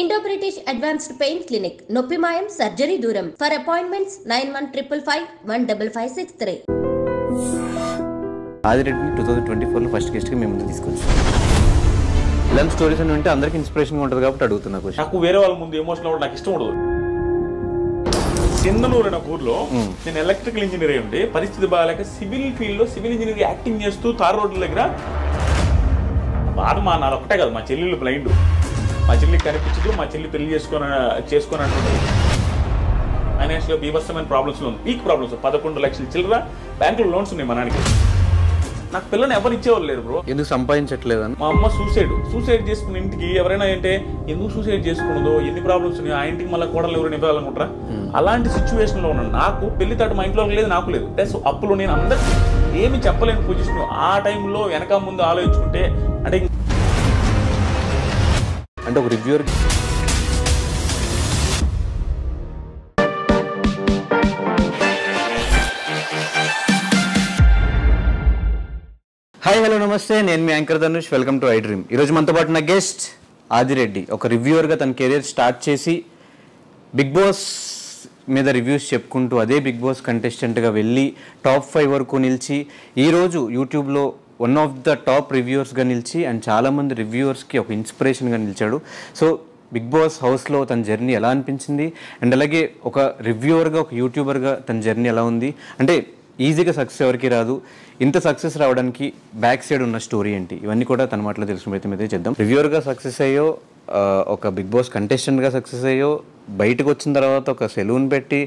Indo-British Advanced Pain Clinic, Noppimayam Surgery Duram. For appointments 91555563. ఆదిరెడ్డిని 2024లో first గెస్ట్గా మేము ముందు తీసుకొచ్చాం. ఇలాంటి స్టోరీస్ అని ఉంటే అందరికి ఇన్స్పిరేషన్గా ఉంటుంది కాబట్టి అడుగుతున్నా క్వశ్చన్. నాకు వేరే వాళ్ళ ముందు ఎమోషనల్ అవ్వడం నాకు ఇష్టం ఉండదు. సింధనూరు అనే ఊర్లో నేను ఎలక్ట్రికల్ ఇంజనీర్ అయి ఉండి పరిస్థితి బాగాలేక సివిల్ ఫీల్డ్లో సివిల్ ఇంజనీర్ యాక్టింగ్ చేస్తూ తార్ రోడ్ల దగ్గర బాధ మా నాది ఒకటే కాదు, మా చెల్లెళ్ళు బ్లైండ్, మా చెల్లికి కనిపించదు, మా చెల్లి పెళ్లి చేసుకున్నట్టు ఫైనాన్షియల్గా బీభత్సమైన ప్రాబ్లమ్స్లో ఉంది, పీక్ ప్రాబ్లమ్స్. 11 లక్షల చిల్లర బ్యాంకులో లోన్స్ ఉన్నాయి మా నాన్నకి. నాకు పిల్లని ఎవరు ఇచ్చేవాళ్ళు లేదు బ్రో. ఎందుకు సంపాదించట్లేదని మా అమ్మ సూసైడ్ చేసుకున్న ఇంటికి ఎవరైనా అంటే ఎందుకు సూసైడ్ చేసుకున్నదో, ఎన్ని ప్రాబ్లమ్స్ ఉన్నాయి, ఆ ఇంటికి మళ్ళీ కోడలు ఎవరైనా ఇవ్వాలనుకుంటారా? అలాంటి సిచ్యువేషన్లో ఉన్నాను. నాకు పెళ్లి తాటు మా ఇంట్లో లేదు, నాకు లేదు. ప్లస్ అప్పులు నేను అందరికీ ఏమి చెప్పలేని పొజిషన్. ఆ టైంలో వెనక ముందు ఆలోచించుకుంటే అంటే ఒక రివ్యూర్ హాయ్ హలో నమస్తే, నేను మీ anchor Dhanush. Welcome to iDream. ఈరోజు మనతో పాటు నా గెస్ట్ ఆదిరెడ్డి. ఒక రివ్యూవర్గా తన కెరీర్ స్టార్ట్ చేసి బిగ్ బాస్ మీద రివ్యూస్ చెప్పుకుంటూ అదే బిగ్ బాస్ కంటెస్టెంట్గా వెళ్ళి టాప్ 5 వరకు నిలిచి ఈరోజు యూట్యూబ్లో వన్ ఆఫ్ ద టాప్ రివ్యూవర్స్గా నిలిచి అండ్ చాలామంది రివ్యూవర్స్కి ఒక ఇన్స్పిరేషన్గా నిలిచాడు. సో బిగ్ బాస్ హౌస్లో తన జర్నీ ఎలా అనిపించింది అండ్ అలాగే ఒక రివ్యూవర్గా ఒక యూట్యూబర్గా తన జర్నీ ఎలా ఉంది, అంటే ఈజీగా సక్సెస్ ఎవరికి రాదు, ఇంత సక్సెస్ రావడానికి బ్యాక్ సైడ్ ఉన్న స్టోరీ ఏంటి, ఇవన్నీ కూడా తన మాటలో తెలుసుకునే ప్రయత్నం అయితే చేద్దాం. రివ్యూవర్గా సక్సెస్ అయ్యో, ఒక బిగ్ బాస్ కంటెస్టెంట్గా సక్సెస్ అయ్యో, బయటకు వచ్చిన తర్వాత ఒక సెలూన్ పెట్టి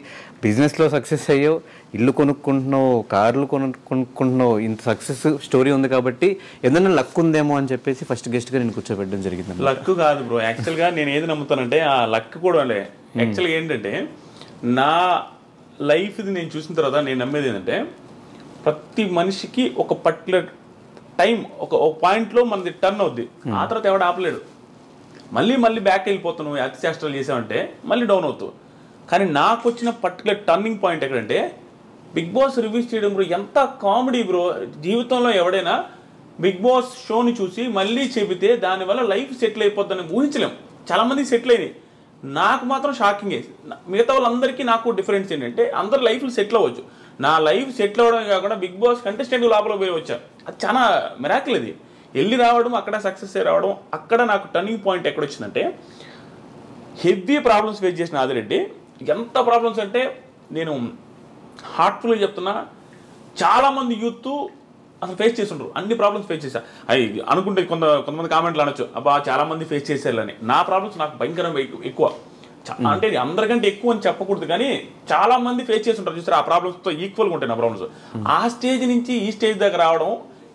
బిజినెస్లో సక్సెస్ అయ్యో, ఇల్లు కొనుక్కుంటున్నావు, కార్లు కొనుక్కుంటున్నావు, ఇంత సక్సెస్ స్టోరీ ఉంది కాబట్టి ఏదైనా లక్ ఉందేమో అని చెప్పేసి ఫస్ట్ గెస్ట్గా నేను కూర్చోబెట్టడం జరిగింది. లక్ కాదు బ్రో, యాక్చువల్గా నేను ఏది నమ్ముతానంటే ఆ లక్ కూడా యాక్చువల్గా ఏంటంటే నా లైఫ్ది నేను చూసిన తర్వాత నేను నమ్మేది ఏంటంటే ప్రతి మనిషికి ఒక పర్టికులర్ టైం ఒక పాయింట్లో మనది టర్న్ అవుద్ది. ఆ తర్వాత ఎవడు ఆపలేడు. మళ్ళీ బ్యాక్ వెళ్ళిపోతున్నావు, అతి చేష్టలు చేసావంటే మళ్ళీ డౌన్ అవుతావు. కానీ నాకు వచ్చిన పర్టికులర్ టర్నింగ్ పాయింట్ ఎక్కడంటే బిగ్ బాస్ రివ్యూస్ చేయడం బ్రో. ఎంత కామెడీ బ్రో. జీవితంలో ఎవడైనా బిగ్ బాస్ షోని చూసి మళ్ళీ చెబితే దానివల్ల లైఫ్ సెటిల్ అయిపోద్దని ఊహించలేం. చాలామంది సెటిల్ అయినాయి, నాకు మాత్రం షాకింగ్. మిగతా వాళ్ళందరికీ నాకు డిఫరెన్స్ ఏంటంటే అందరు లైఫ్లు సెటిల్ అవ్వచ్చు, నా లైఫ్ సెటిల్ అవ్వడం కాకుండా బిగ్ బాస్ కంటెస్టెంట్ లోపల పోయి వచ్చా. అది చాలా మిరాకిల్. అది వెళ్ళి రావడం, అక్కడ సక్సెస్ అయ్యి రావడం. అక్కడ నాకు టర్నింగ్ పాయింట్ ఎక్కడ వచ్చిందంటే హెవీ ప్రాబ్లమ్స్ ఫేస్ చేసిన ఆదిరెడ్డి. ఎంత ప్రాబ్లమ్స్ అంటే నేను హార్ట్ఫుల్గా చెప్తున్నా, చాలామంది యూత్ అసలు ఫేస్ చేస్తుండ్రు, అన్ని ప్రాబ్లమ్స్ ఫేస్ చేశా. అవి అనుకుంటే కొంతమంది కామెంట్లు అనొచ్చు, అబ్బా చాలామంది ఫేస్ చేశారని. నా ప్రాబ్లమ్స్ నాకు భయంకరంగా ఎక్కువ, అంటే అందరికంటే ఎక్కువ అని చెప్పకూడదు కానీ చాలామంది ఫేస్ చేస్తుంటారు చూసారు. ఆ ప్రాబ్లమ్స్తో ఈక్వల్గా ఉంటాయి నా ప్రాబ్లమ్స్. ఆ స్టేజ్ నుంచి ఈ స్టేజ్ దగ్గర రావడం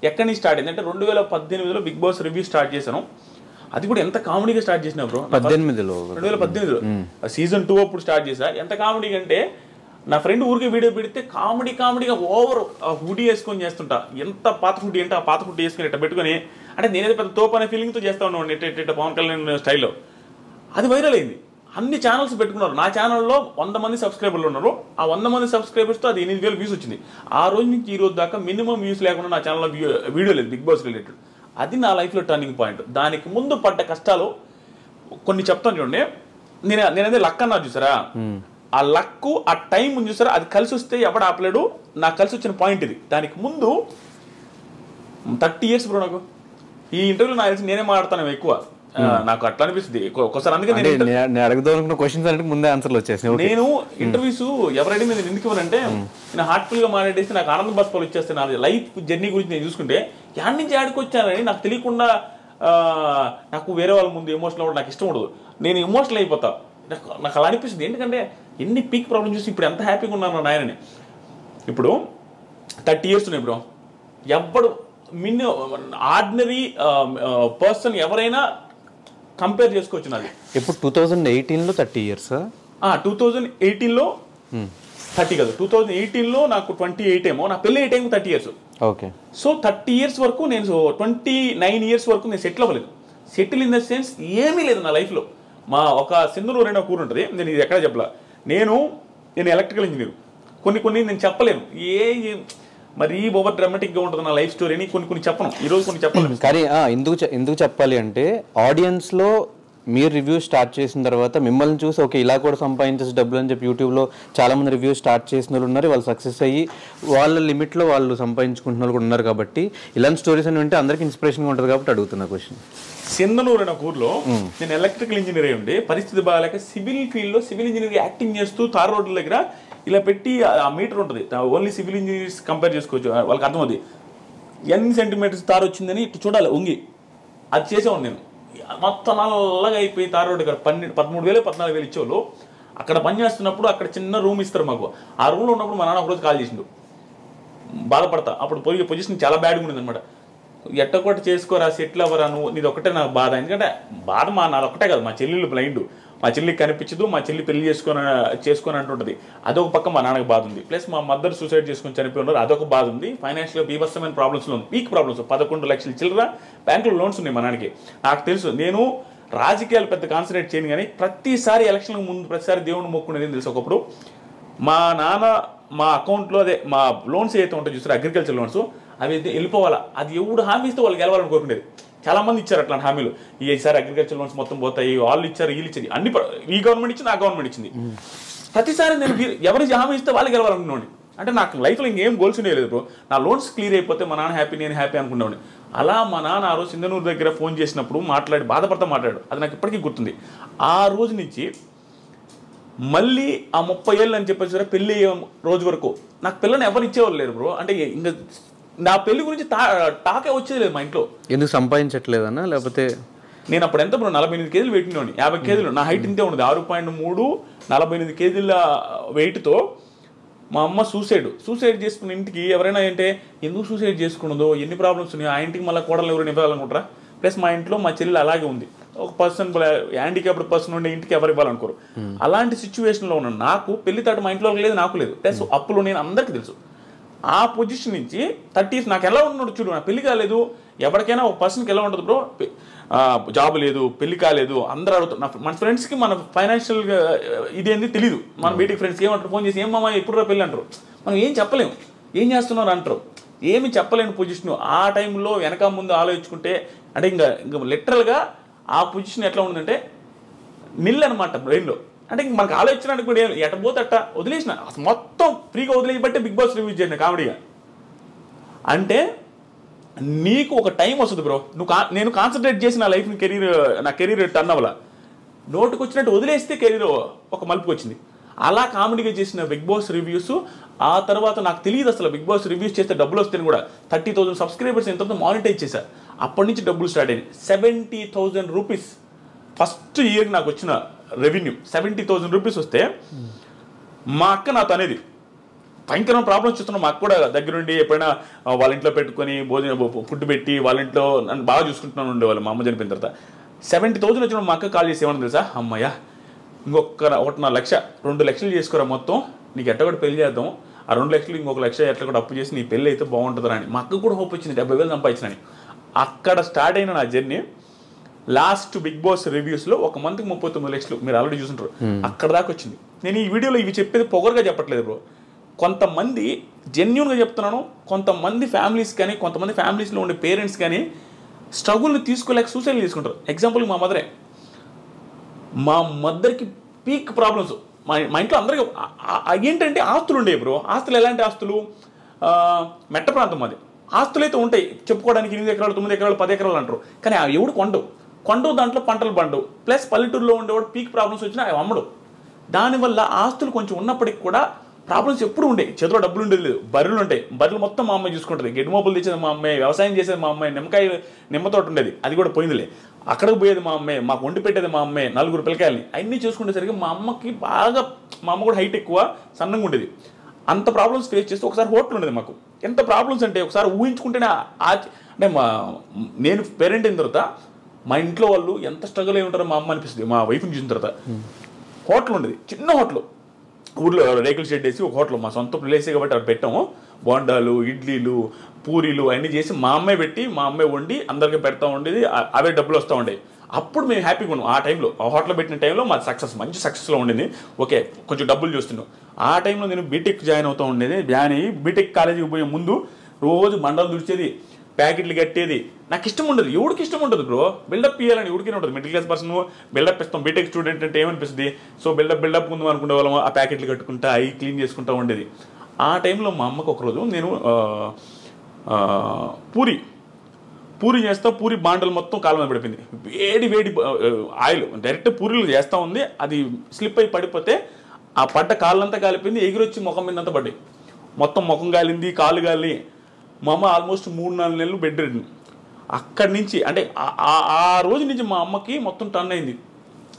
ఎక్కడి నుంచి స్టార్ట్ అయింది అంటే 2018లో బిగ్ బాస్ రివ్యూ స్టార్ట్ చేశాను. అది కూడా ఎంత కామెడీగా స్టార్ట్ చేసినా బ్రో. 2018లో సీజన్ 2 అప్పుడు స్టార్ట్ చేశా. ఎంత కామెడీగా అంటే నా ఫ్రెండ్ ఊరికి వీడియో పెడితే కామెడీగా ఓవర్ హుడీ వేసుకొని చేస్తుంటా. ఎంత పాత హుడీ అంటే ఆ పాత హుడీ వేసుకొని ఇట్లా పెట్టుకొని, అంటే నేనేదో పెద్ద తోపు అనే ఫీలింగ్తో చేస్తా ఉన్నాను ఇట్ట పవన్ కళ్యాణ్ స్టైల్లో. అది వైరల్ అయింది, అన్ని ఛానల్స్ పెట్టుకున్నారు. నా ఛానల్లో 100 మంది సబ్స్క్రైబర్లు ఉన్నారు. ఆ 100 మంది సబ్స్క్రైబర్స్తో అది 8,000 వ్యూస్ వచ్చింది. ఆ రోజు నుంచి ఈ రోజు దాకా మినిమం వ్యూస్ లేకుండా నా ఛానల్లో వీడియో లేదు బిగ్ బాస్ రిలేటెడ్. అది నా లైఫ్లో టర్నింగ్ పాయింట్. దానికి ముందు పడ్డ కష్టాలు కొన్ని చెప్తాను చూడండి. నేనదే లక్ అన్నారు చూసారా, ఆ లక్ ఆ టైం ఉంది చూసారా, అది కలిసి వస్తే ఎవడు ఆపలేడు. నాకు కలిసి వచ్చిన పాయింట్ ఇది. దానికి ముందు 30 ఇయర్స్ బ్రో నాకు. ఈ ఇంటర్వ్యూలో నాకు తెలిసి నేనే మాట్లాడతాను ఎక్కువ, నాకు అట్లా అనిపిస్తుంది ఒక్కోసారి. అందుకే నేను ఇంటర్వ్యూస్ ఎవరైనా నేను ఎందుకు ఇవ్వనంటే నేను హార్ట్ఫుల్గా మాట్లాడేసి నాకు ఆనంద బాష్పాలు వచ్చేస్తాను. నా లైఫ్ జర్నీ గురించి నేను చూసుకుంటే యాడ్ నుంచి యాడికి వచ్చానని నాకు తెలియకుండా. నాకు వేరే వాళ్ళ ముందు ఎమోషనల్ అవ్వడం నాకు ఇష్టం ఉండదు. నేను ఎమోషనల్ అయిపోతా. నాకు అలా అనిపిస్తుంది. ఎందుకంటే ఎన్ని పీక్ ప్రాబ్లమ్స్ చూసి ఇప్పుడు ఎంత హ్యాపీగా ఉన్నాను నాయనని. ఇప్పుడు 30 ఇయర్స్ ఉన్నాయి బ్రో. ఎవ్వడు ఆర్డినరీ పర్సన్ ఎవరైనా కంపేర్ చేసుకోవచ్చు నాది. ఇప్పుడు 2018లో 30 ఇయర్స్, 2018లో 30 కాదు, 2018లో నాకు 28 ఏమో. నా పెళ్ళి 8 30 ఇయర్స్. ఓకే. సో 30 ఇయర్స్ వరకు నేను 29 ఇయర్స్ వరకు నేను సెటిల్ అవ్వలేదు. సెటిల్ ఇన్ ద సెన్స్ ఏమీ లేదు నా లైఫ్లో. మా ఒక సింధనూరు అనే ఊరు ఉంటుంది, నేను ఇది ఎక్కడ చెప్పలా. నేను ఎలక్ట్రికల్ ఇంజనీర్. కొన్ని నేను చెప్పలేను, మరి ఓవర్ డ్రామాటిక్గా ఉంటుంది నా లైఫ్ స్టోరీని. కొన్ని చెప్పను, ఈరోజు కొన్ని చెప్పలేను. కానీ ఎందుకు చెప్పాలి అంటే ఆడియన్స్లో మీరు రివ్యూ స్టార్ట్ చేసిన తర్వాత మిమ్మల్ని చూసి ఓకే ఇలా కూడా సంపాదించేసి డబ్బులు అని చెప్పి యూట్యూబ్లో చాలామంది రివ్యూ స్టార్ట్ చేసిన వాళ్ళు ఉన్నారు, వాళ్ళు సక్సెస్ అయ్యి వాళ్ళ లిమిట్లో వాళ్ళు సంపాదించుకుంటున్న వాళ్ళు కూడా ఉన్నారు. కాబట్టి ఇలాంటి స్టోరీస్ అని వింటే అందరికీ ఇన్స్పిరేషన్గా ఉంటుంది కాబట్టి అడుగుతున్నా క్వశ్చన్. సింధనూరు అనే ఊర్లో నేను ఎలక్ట్రికల్ ఇంజనీర్ అయి ఉండి పరిస్థితి బాగాలేక సివిల్ ఫీల్డ్లో సివిల్ ఇంజనీర్ యాక్టింగ్ చేస్తూ తార్ రోడ్ల దగ్గర ఇలా పెట్టి ఆ మీటర్ ఉంటుంది, ఓన్లీ సివిల్ ఇంజనీర్స్ కంపేర్ చేసుకోవచ్చు, వాళ్ళకి అర్థమవుతుంది ఎన్ని సెంటీమీటర్స్ తారు వచ్చిందని ఇట్లా చూడాలి ఉంగి. అది చేసేవాడు నేను. మొత్తం నల్లగా అయిపోయి తార్ రోడ్డు ఇక్కడ 13,000 14,000 ఇచ్చేవాళ్ళు. అక్కడ పని చేస్తున్నప్పుడు అక్కడ చిన్న రూమ్ ఇస్తారు మాకు. ఆ రూమ్లో ఉన్నప్పుడు మా నాన్న ఒకరోజు కాల్ చేసిండు, బాధపడతా. అప్పుడు పోయి పొజిషన్ చాలా బ్యాడ్గా ఉండేది అనమాట. ఎట్టకొట్టి చేసుకోరా, సెటిల్ అవ్వరా, నువ్వు నీది ఒకటే నాకు బాధ. ఎందుకంటే బాధ నాది ఒకటే కదా, మా చెల్లెళ్ళు బ్లైండ్, మా చెల్లికి కనిపించదు, మా చెల్లి పెళ్లి చేసుకొని అంటుంటుంది, అదొక పక్క మా నాన్నకి బాధ ఉంది. ప్లస్ మా మదర్ సూసైడ్ చేసుకొని చనిపోయి ఉన్నారు, అదొక బాధ ఉంది. ఫైనాన్షియల్గా బీభత్సమైన ప్రాబ్లమ్స్లో ఉంది, పీక్ ప్రాబ్లమ్స్. 11 లక్షల చిల్లర బ్యాంకులో లోన్స్ ఉన్నాయి మా నాన్నకి. నాకు తెలుసు, నేను రాజకీయాలు పెద్ద కాన్సన్ట్రేట్ చేయను, కానీ ప్రతిసారి ఎలక్షన్కి ముందు ప్రతిసారి దేవుని మొక్కునేది తెలుసు. ఒకప్పుడు మా నాన్న మా అకౌంట్లో అదే మా లోన్స్ ఏదైతే ఉంటాయో చూస్తారు, అగ్రికల్చర్ లోన్స్, అవి అయితే వెళ్ళిపోవాలా. అది ఎవడు హామీ ఇస్తే వాళ్ళు గెలవాలని కోరుకునేది. చాలా మంది ఇచ్చారు అట్లాంటి హామీలు. ఈసారి అగ్రికల్చర్ లోన్స్ మొత్తం పోతాయి, వాళ్ళు ఇచ్చారు, వీళ్ళు ఇచ్చారు, అన్ని ఈ గవర్నమెంట్ ఇచ్చింది, ఆ గవర్నమెంట్ ఇచ్చింది. ప్రతిసారి నేను ఎవరికి హామీ ఇస్తే వాళ్ళు గెలవాలనుకున్నాను. అంటే నాకు లైఫ్లో ఇంకేం గోల్స్ ఉండేది బ్రో. నా లోన్స్ క్లియర్ అయిపోతే మా నాన్న హ్యాపీ, నేను హ్యాపీ అనుకునేవాడిని. అలా మా నాన్న ఆ రోజు సింధనూరు దగ్గర ఫోన్ చేసినప్పుడు బాధపడతా మాట్లాడాడు. అది నాకు ఇప్పటికీ గుర్తుంది. ఆ రోజు నుంచి మళ్ళీ ఆ 30 ఏళ్ళు అని చెప్పేసి పెళ్ళి రోజు వరకు నాకు పిల్లని ఎవరు ఇచ్చేవాళ్ళు లేరు బ్రో. అంటే ఇంకా నా పెళ్లి గురించి టాకే వచ్చేది లేదు మా ఇంట్లో. ఎందుకు సంపాదించట్లేదన్నా, లేకపోతే నేను అప్పుడు ఎంత బ్రో 48 కేజీలు పెట్టినోని, 50 కేజీలు నా హైట్ ఇంతే ఉండదు, 6.3, 48 కేజీల వెయిట్తో. మా అమ్మ సూసైడ్ చేసుకున్న ఇంటికి ఎవరైనా అంటే ఎందుకు సూసైడ్ చేసుకున్నదో, ఎన్ని ప్రాబ్లమ్స్ ఉన్నాయో, ఆ ఇంటికి మళ్ళీ కోడలు ఎవరైనా ఇవ్వాలనుకుంటారా. ప్లస్ మా ఇంట్లో మా చెల్లి అలాగే ఉంది, ఒక పర్సన్ హ్యాండిక్యాప్డ్ పర్సన్ ఉండే ఇంటికి ఎవరు ఇవ్వాలనుకోరు. అలాంటి సిచ్యువేషన్లో ఉన్న నాకు పెళ్లి తాట మా ఇంట్లో లేదు, నాకు లేదు. ప్లస్ అప్పులు నేను అందరికీ తెలుసు. ఆ పొజిషన్ నుంచి 30s నాకు ఎలా ఉన్నాడు చూడు, నా పెళ్లి కాలేదు. ఎవరికైనా ఒక పర్సన్కి ఎలా ఉంటుంది బ్రో, జాబ్ లేదు, పెళ్లి కాలేదు, అందరూ అడుగుతారు. మన ఫ్రెండ్స్కి మన ఫైనాన్షియల్గా ఇదేంది తెలియదు. మన బీటికి ఫ్రెండ్స్కి ఏమంటారు, ఫోన్ చేసి ఏమమ్మా ఎప్పుడు పెళ్ళి అంటారు. మనం ఏం చెప్పలేము, ఏం చేస్తున్నారు అంటారు, ఏమి చెప్పలేని పొజిషన్. ఆ టైంలో వెనక ముందు ఆలోచించుకుంటే అంటే ఇంకా లిటరల్గా ఆ పొజిషన్ ఎట్లా ఉందంటే నిల్ అనమాట బ్రెయిన్లో. అంటే ఇంక మనకు ఆలోచించడానికి కూడా ఎట పోతే అట్ట వదిలేసిన, మొత్తం ఫ్రీగా వదిలేయబట్టే బిగ్ బాస్ రివ్యూ చేయండి కామెడీగా. అంటే నీకు ఒక టైం వస్తుంది బ్రో, నేను కాన్సన్ట్రేట్ చేసి నా లైఫ్ని నా కెరీర్ టర్న్ అవ్వాల. నోటుకు వచ్చినట్టు వదిలేస్తే కెరీర్ ఒక మలుపుకి వచ్చింది. అలా కామెడీగా చేసిన బిగ్ బాస్ రివ్యూస్. ఆ తర్వాత నాకు తెలియదు అసలు బిగ్ బాస్ రివ్యూస్ చేస్తే డబ్బులు వస్తాయని కూడా. 30,000 సబ్స్క్రైబర్స్ ఎంతో మానిటైజ్ చేశారు. అప్పటి నుంచి డబ్బులు స్టార్ట్ అయింది. 70,000 రూపీస్ ఫస్ట్ ఇయర్ నాకు వచ్చిన రెవెన్యూ. 70,000 రూపీస్ వస్తే మా అక్క నాతో అనేది భయంకరమైన ప్రాబ్లమ్స్ చూస్తున్నాం. మా అక్క కూడా దగ్గరుండి ఎప్పుడైనా వాళ్ళ ఇంట్లో పెట్టుకొని ఫుడ్ పెట్టి వాళ్ళ ఇంట్లో నన్ను బాగా చూసుకుంటున్నాను ఉండేవాళ్ళు. మా అమ్మ చనిపోయిన తర్వాత 70,000 వచ్చిన మా అక్క కాల్ చేసి ఏమన్నా తెలుసా, అమ్మయ్య ఇంకొక 1.5 లక్ష 2 లక్షలు చేసుకోరా, మొత్తం నీకు ఎట్ట కూడా పెళ్లి చేద్దాం, ఆ 2 లక్షలు 1 లక్ష ఎట్లా కూడా అప్పు చేసి నీ పెళ్ళి అయితే బాగుంటుందని. మా అక్క కూడా హోప్ వచ్చింది, 70,000 సంపాదించినని. అక్కడ స్టార్ట్ అయిన నా జర్నీ లాస్ట్ బిగ్ బాస్ రివ్యూస్లో ఒక మంత్కి 39 లక్షలు మీరు ఆల్రెడీ చూసుంటారు. అక్కడ దాకా వచ్చింది. నేను ఈ వీడియోలో ఇవి చెప్పేది పొగరుగా చెప్పట్లేదు బ్రో. కొంతమంది జెన్యూన్గా చెప్తున్నాను, కొంతమంది ఫ్యామిలీస్ కానీ కొంతమంది ఫ్యామిలీస్లో ఉండే పేరెంట్స్ కానీ స్ట్రగుల్ని తీసుకోలేక సూసైడ్ చేసుకుంటారు. ఎగ్జాంపుల్ మా మా మదర్కి పీక్ ప్రాబ్లమ్స్. మా ఇంట్లో అందరికీ ఏంటంటే ఆస్తులు ఉండేవి బ్రో. ఆస్తులు ఎలాంటి ఆస్తులు, మెట్ట ప్రాంతం అది. ఆస్తులు అయితే ఉంటాయి చెప్పుకోవడానికి, 8 ఎకరాలు 9 ఎకరాలు 10 ఎకరాలు అంటారు, కానీ అవి ఎవడు కొండవు దాంట్లో పంటలు పండవు. ప్లస్ పల్లెటూరులో ఉండేవాడు పీక్ ప్రాబ్లమ్స్ వచ్చినా అవి అమ్మడు. దానివల్ల ఆస్తులు కొంచెం ఉన్నప్పటికి కూడా ప్రాబ్లమ్స్ ఎప్పుడు ఉండే. చేతిలో డబ్బులు ఉండేది లేదు. బర్రెలు ఉంటాయి, బర్రెలు మొత్తం మా అమ్మాయి చూసుకుంటుంది. గెడ్డి మోపులు తెచ్చేది మా అమ్మాయి, వ్యవసాయం చేసేది మా అమ్మాయి, నిమ్మ తోట ఉండేది, అది కూడా పోయిందిలే. అక్కడికి పోయేది మా అమ్మాయి, మాకు వండి పెట్టేది మా అమ్మాయి, 4 పిల్లకాయలని. అన్నీ చూసుకునేసరికి మా అమ్మకి బాగా, మా అమ్మ కూడా హైట్ ఎక్కువ, సన్నంగా ఉండేది. అంత ప్రాబ్లమ్స్ ఫేస్ చేస్తే ఒకసారి హోటల్ ఉండేది మాకు. ఎంత ప్రాబ్లమ్స్ అంటే ఒకసారి ఊహించుకుంటేనే అంటే నేను పేరెంట్ అయిన తర్వాత మా ఇంట్లో వాళ్ళు ఎంత స్ట్రగుల్ అయి ఉంటారో మా అమ్మ అనిపిస్తుంది. మా వైఫ్ని చూసిన తర్వాత హోటల్ ఉండేది, చిన్న హోటల్, ఊళ్ళో రేకుల షెడ్ వేసి ఒక హోటల్, మా సొంత ప్లేసే కాబట్టి అక్కడ పెట్టాము. బోండాలు, ఇడ్లీలు, పూరీలు అన్నీ చేసి మా అమ్మాయి పెట్టి మా అమ్మాయి వండి అందరికీ పెడతా ఉండేది. అవే డబ్బులు వస్తూ ఉండేవి. అప్పుడు మేము హ్యాపీగా ఉన్నాం. ఆ టైంలో ఆ హోటల్ పెట్టిన టైంలో మా మంచి సక్సెస్లో ఉండేది. ఓకే, కొంచెం డబ్బులు చూస్తున్నాం. ఆ టైంలో నేను బీటెక్ జాయిన్ అవుతూ ఉండేది. జాయిన్ అయ్యి బీటెక్ కాలేజీకి పోయే ముందు రోజు మండలు దుడిచేది, ప్యాకెట్లు కట్టేది. నాకు ఇష్టం ఉండదు, ఎవరికి ఇష్టం ఉండదు బ్రో. బిల్డప్ ఇవ్వాలని ఎవరికైనా ఉంటుంది. మిడిల్ క్లాస్ పర్సన్ బిల్డప్ ఇస్తాం. బీటెక్ స్టూడెంట్ అంటే ఏమనిపిస్తుంది, సో బిల్డప్ ముందు అనుకునే వాళ్ళం ఆ ప్యాకెట్లు కట్టుకుంటా అవి క్లీన్ చేసుకుంటా ఉండేది. ఆ టైంలో మా అమ్మకు ఒకరోజు నేను పూరి చేస్తా, పూరి బాండలు మొత్తం కాళ్ళ మీద పడిపోయింది. వేడి ఆయిల్ డైరెక్ట్ పూరీలు చేస్తూ ఉంది, అది స్లిప్ అయి పడిపోతే ఆ పడ్డ కాళ్ళంతా కాలిపోయింది, ఎగిరొచ్చి ముఖం మీద అంతా పడ్డాయి. మొత్తం ముఖం కాలింది, కాళ్ళు కాలి. మా అమ్మ ఆల్మోస్ట్ 3-4 నెలలు బెడ్ రెడ్. అక్కడి నుంచి అంటే ఆ రోజు నుంచి మా అమ్మకి మొత్తం టర్న్ అయింది.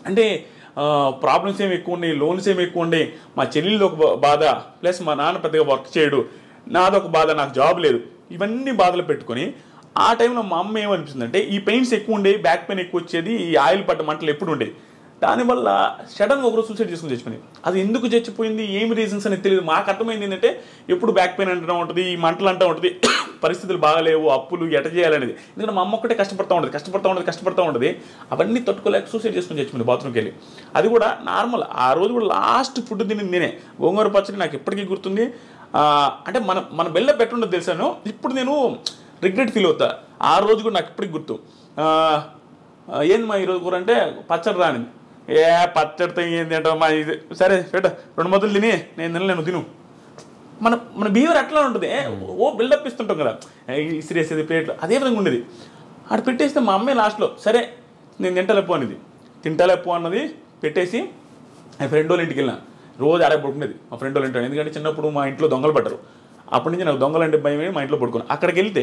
అంటే ప్రాబ్లమ్స్ ఏమి ఎక్కువ ఉన్నాయి, లోన్స్ ఏమి ఎక్కువ ఉన్నాయి, మా చెల్లెళ్ళది ఒక బాధ, ప్లస్ మా నాన్న పెద్దగా వర్క్ చేయడు, నాదొక బాధ, నాకు జాబ్ లేదు, ఇవన్నీ బాధలు పెట్టుకొని ఆ టైంలో మా అమ్మ ఏమనిపిస్తుందంటే ఈ పెయిన్స్ ఎక్కువ ఉండేవి, బ్యాక్ పెయిన్ ఎక్కువ వచ్చేది, ఈ ఆయిల్ పడ్డ మంటలు ఎప్పుడు ఉండేవి. దానివల్ల సడన్గా ఒకరోజు సూసైడ్ చేసుకుని చచ్చిపోయింది. అది ఎందుకు చచ్చిపోయింది, ఏమి రీజన్స్ అనేది తెలియదు. మాకు అర్థమైంది ఏంటంటే ఎప్పుడు బ్యాక్ పెయిన్ అంటూ ఉంటుంది, ఈ మంటలు అంటూ ఉంటుంది, పరిస్థితులు బాగాలేవు, అప్పులు ఎట చేయాలనేది. ఎందుకంటే మా అమ్మ ఒక్కటే కష్టపడతా ఉంటుంది. అవన్నీ తట్టుకోలేక సూసైడ్ చేసుకుని చచ్చిపోయింది బాత్రూమ్కి వెళ్ళి. అది కూడా నార్మల్. ఆ రోజు కూడా లాస్ట్ ఫుడ్ తినింది నేనే. గోంగూర పచ్చడి నాకు ఎప్పటికీ గుర్తుంది. అంటే మన బెల్ల పెట్టుండదు తెలుసాను. ఇప్పుడు నేను రిగ్రెట్ ఫీల్ అవుతా. ఆ రోజు కూడా నాకు ఇప్పటికి గుర్తు. ఏంది మా ఈరోజు కూర అంటే పచ్చడి రానిది. పచ్చడితో ఏంది అంటే మా ఇది సరే పెట్ట 2 ముద్దలు తిని నేను తినలేను, తిను. మన బిహేవియర్ అట్లా ఉంటుంది. ఓ బిల్డప్ ఇస్తుంటాం కదా, ఇసిరేసేది ప్లేట్లు, అదే విధంగా ఉండేది. అక్కడ పెట్టేస్తే మా అమ్మాయి లాస్ట్లో సరే నేను తింటలేపో అన్నది పెట్టేసి ఆ ఫ్రెండ్ వాళ్ళ ఇంటికి వెళ్ళిన. రోజు ఆడే పడుకునేది మా ఫ్రెండ్ వాళ్ళ ఇంట్లో. ఎందుకంటే చిన్నప్పుడు మా ఇంట్లో దొంగలు పడ్డారు. అప్పటి నుంచి నాకు దొంగలు అంటే భయమే, మా ఇంట్లో పడుకున్నాను. అక్కడికి వెళ్తే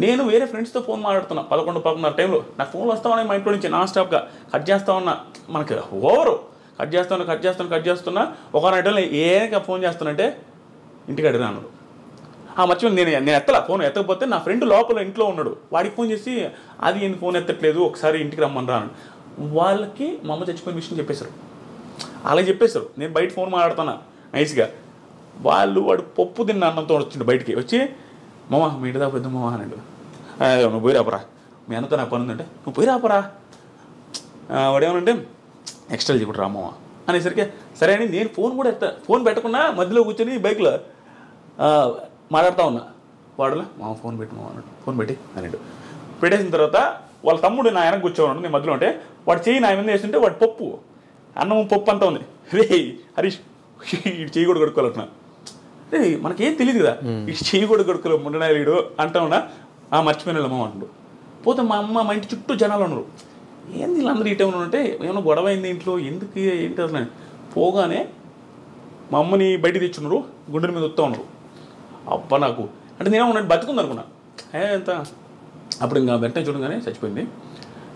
నేను వేరే ఫ్రెండ్స్తో ఫోన్ మాట్లాడుతున్నా 11-11:30 టైంలో. నాకు ఫోన్లు వస్తామని మా ఇంట్లో నుంచి నాన్ స్టాప్గా కట్ చేస్తా ఉన్నా. మనకి ఓవరు కట్ చేస్తున్నా. ఒక టైంలో ఏక ఫోన్ చేస్తానంటే ఇంటికి అడిగినా అన్నాడు. మర్చిపోయింది, నేను ఫోన్ ఎత్తకపోతే నా ఫ్రెండ్ లోపల ఇంట్లో ఉన్నాడు. వాడికి ఫోన్ చేసి అది నేను ఫోన్ ఎత్తట్లేదు, ఒకసారి ఇంటికి రమ్మని రాను. వాళ్ళకి మా అమ్మ చచ్చిపోయిన విషయం చెప్పేశారు. అలా చెప్పేశారు. నేను బయట ఫోన్ మాట్లాడుతున్నా నైస్గా. వాడు పప్పు తిన్న అన్నంతో వచ్చిండు బయటికి వచ్చి, మామ మీ ఇంటి దాకా పెద్ద మామ అన్నాడు. నువ్వు పోయి రాపరా, మీ అన్నతో నాకు పని ఉందంటే నువ్వు పోయి రాపరా. వాడేమనంటే ఎక్స్ట్రా చెప్పుడు రా మామ అనేసరికి సరే అని నేను ఫోన్ పెట్టకుండా మధ్యలో కూర్చొని బైక్లో మాట్లాడుతూ ఉన్నా. వాడులా మామ ఫోన్ పెట్టి మామ అన్నాడు. ఫోన్ పెట్టి అన్నాడు. పెట్టేసిన తర్వాత వాళ్ళ తమ్ముడు నా వెనక కూర్చోన్నాడు, నేను మధ్యలో ఉంటే వాడు చెయ్యి నా మీద వేస్తుంటే వాడు అన్నం పప్పు అంతా ఉంది. రే హరీష్ చెయ్యి కూడా కడుక్కోవాలంటున్నా. రే మనకేం తెలియదు కదా, ఈ చెయ్యి కూడా కడుక్కోలే ముండనాయుడు అంటా ఉన్నా. మర్చిపోయిన అమ్మ అంటుండు. పోతే మా అమ్మ మా ఇంటి చుట్టూ జనాలు ఉన్నారు. ఏంది వీళ్ళందరూ ఈ టైంలో ఉంటే ఏమైనా గొడవ అయింది ఇంట్లో, ఎందుకు ఏంటి అసలు. పోగానే మా అమ్మని బయట తెచ్చున్నారు, గుండెల మీద వస్తూ ఉన్నారు. అబ్బా నాకు అంటే నేనే ఉన్నట్టు బతుకుంది అనుకున్నా. ఎంత అప్పుడు ఇంకా వెంటనే చూడగానే చచ్చిపోయింది.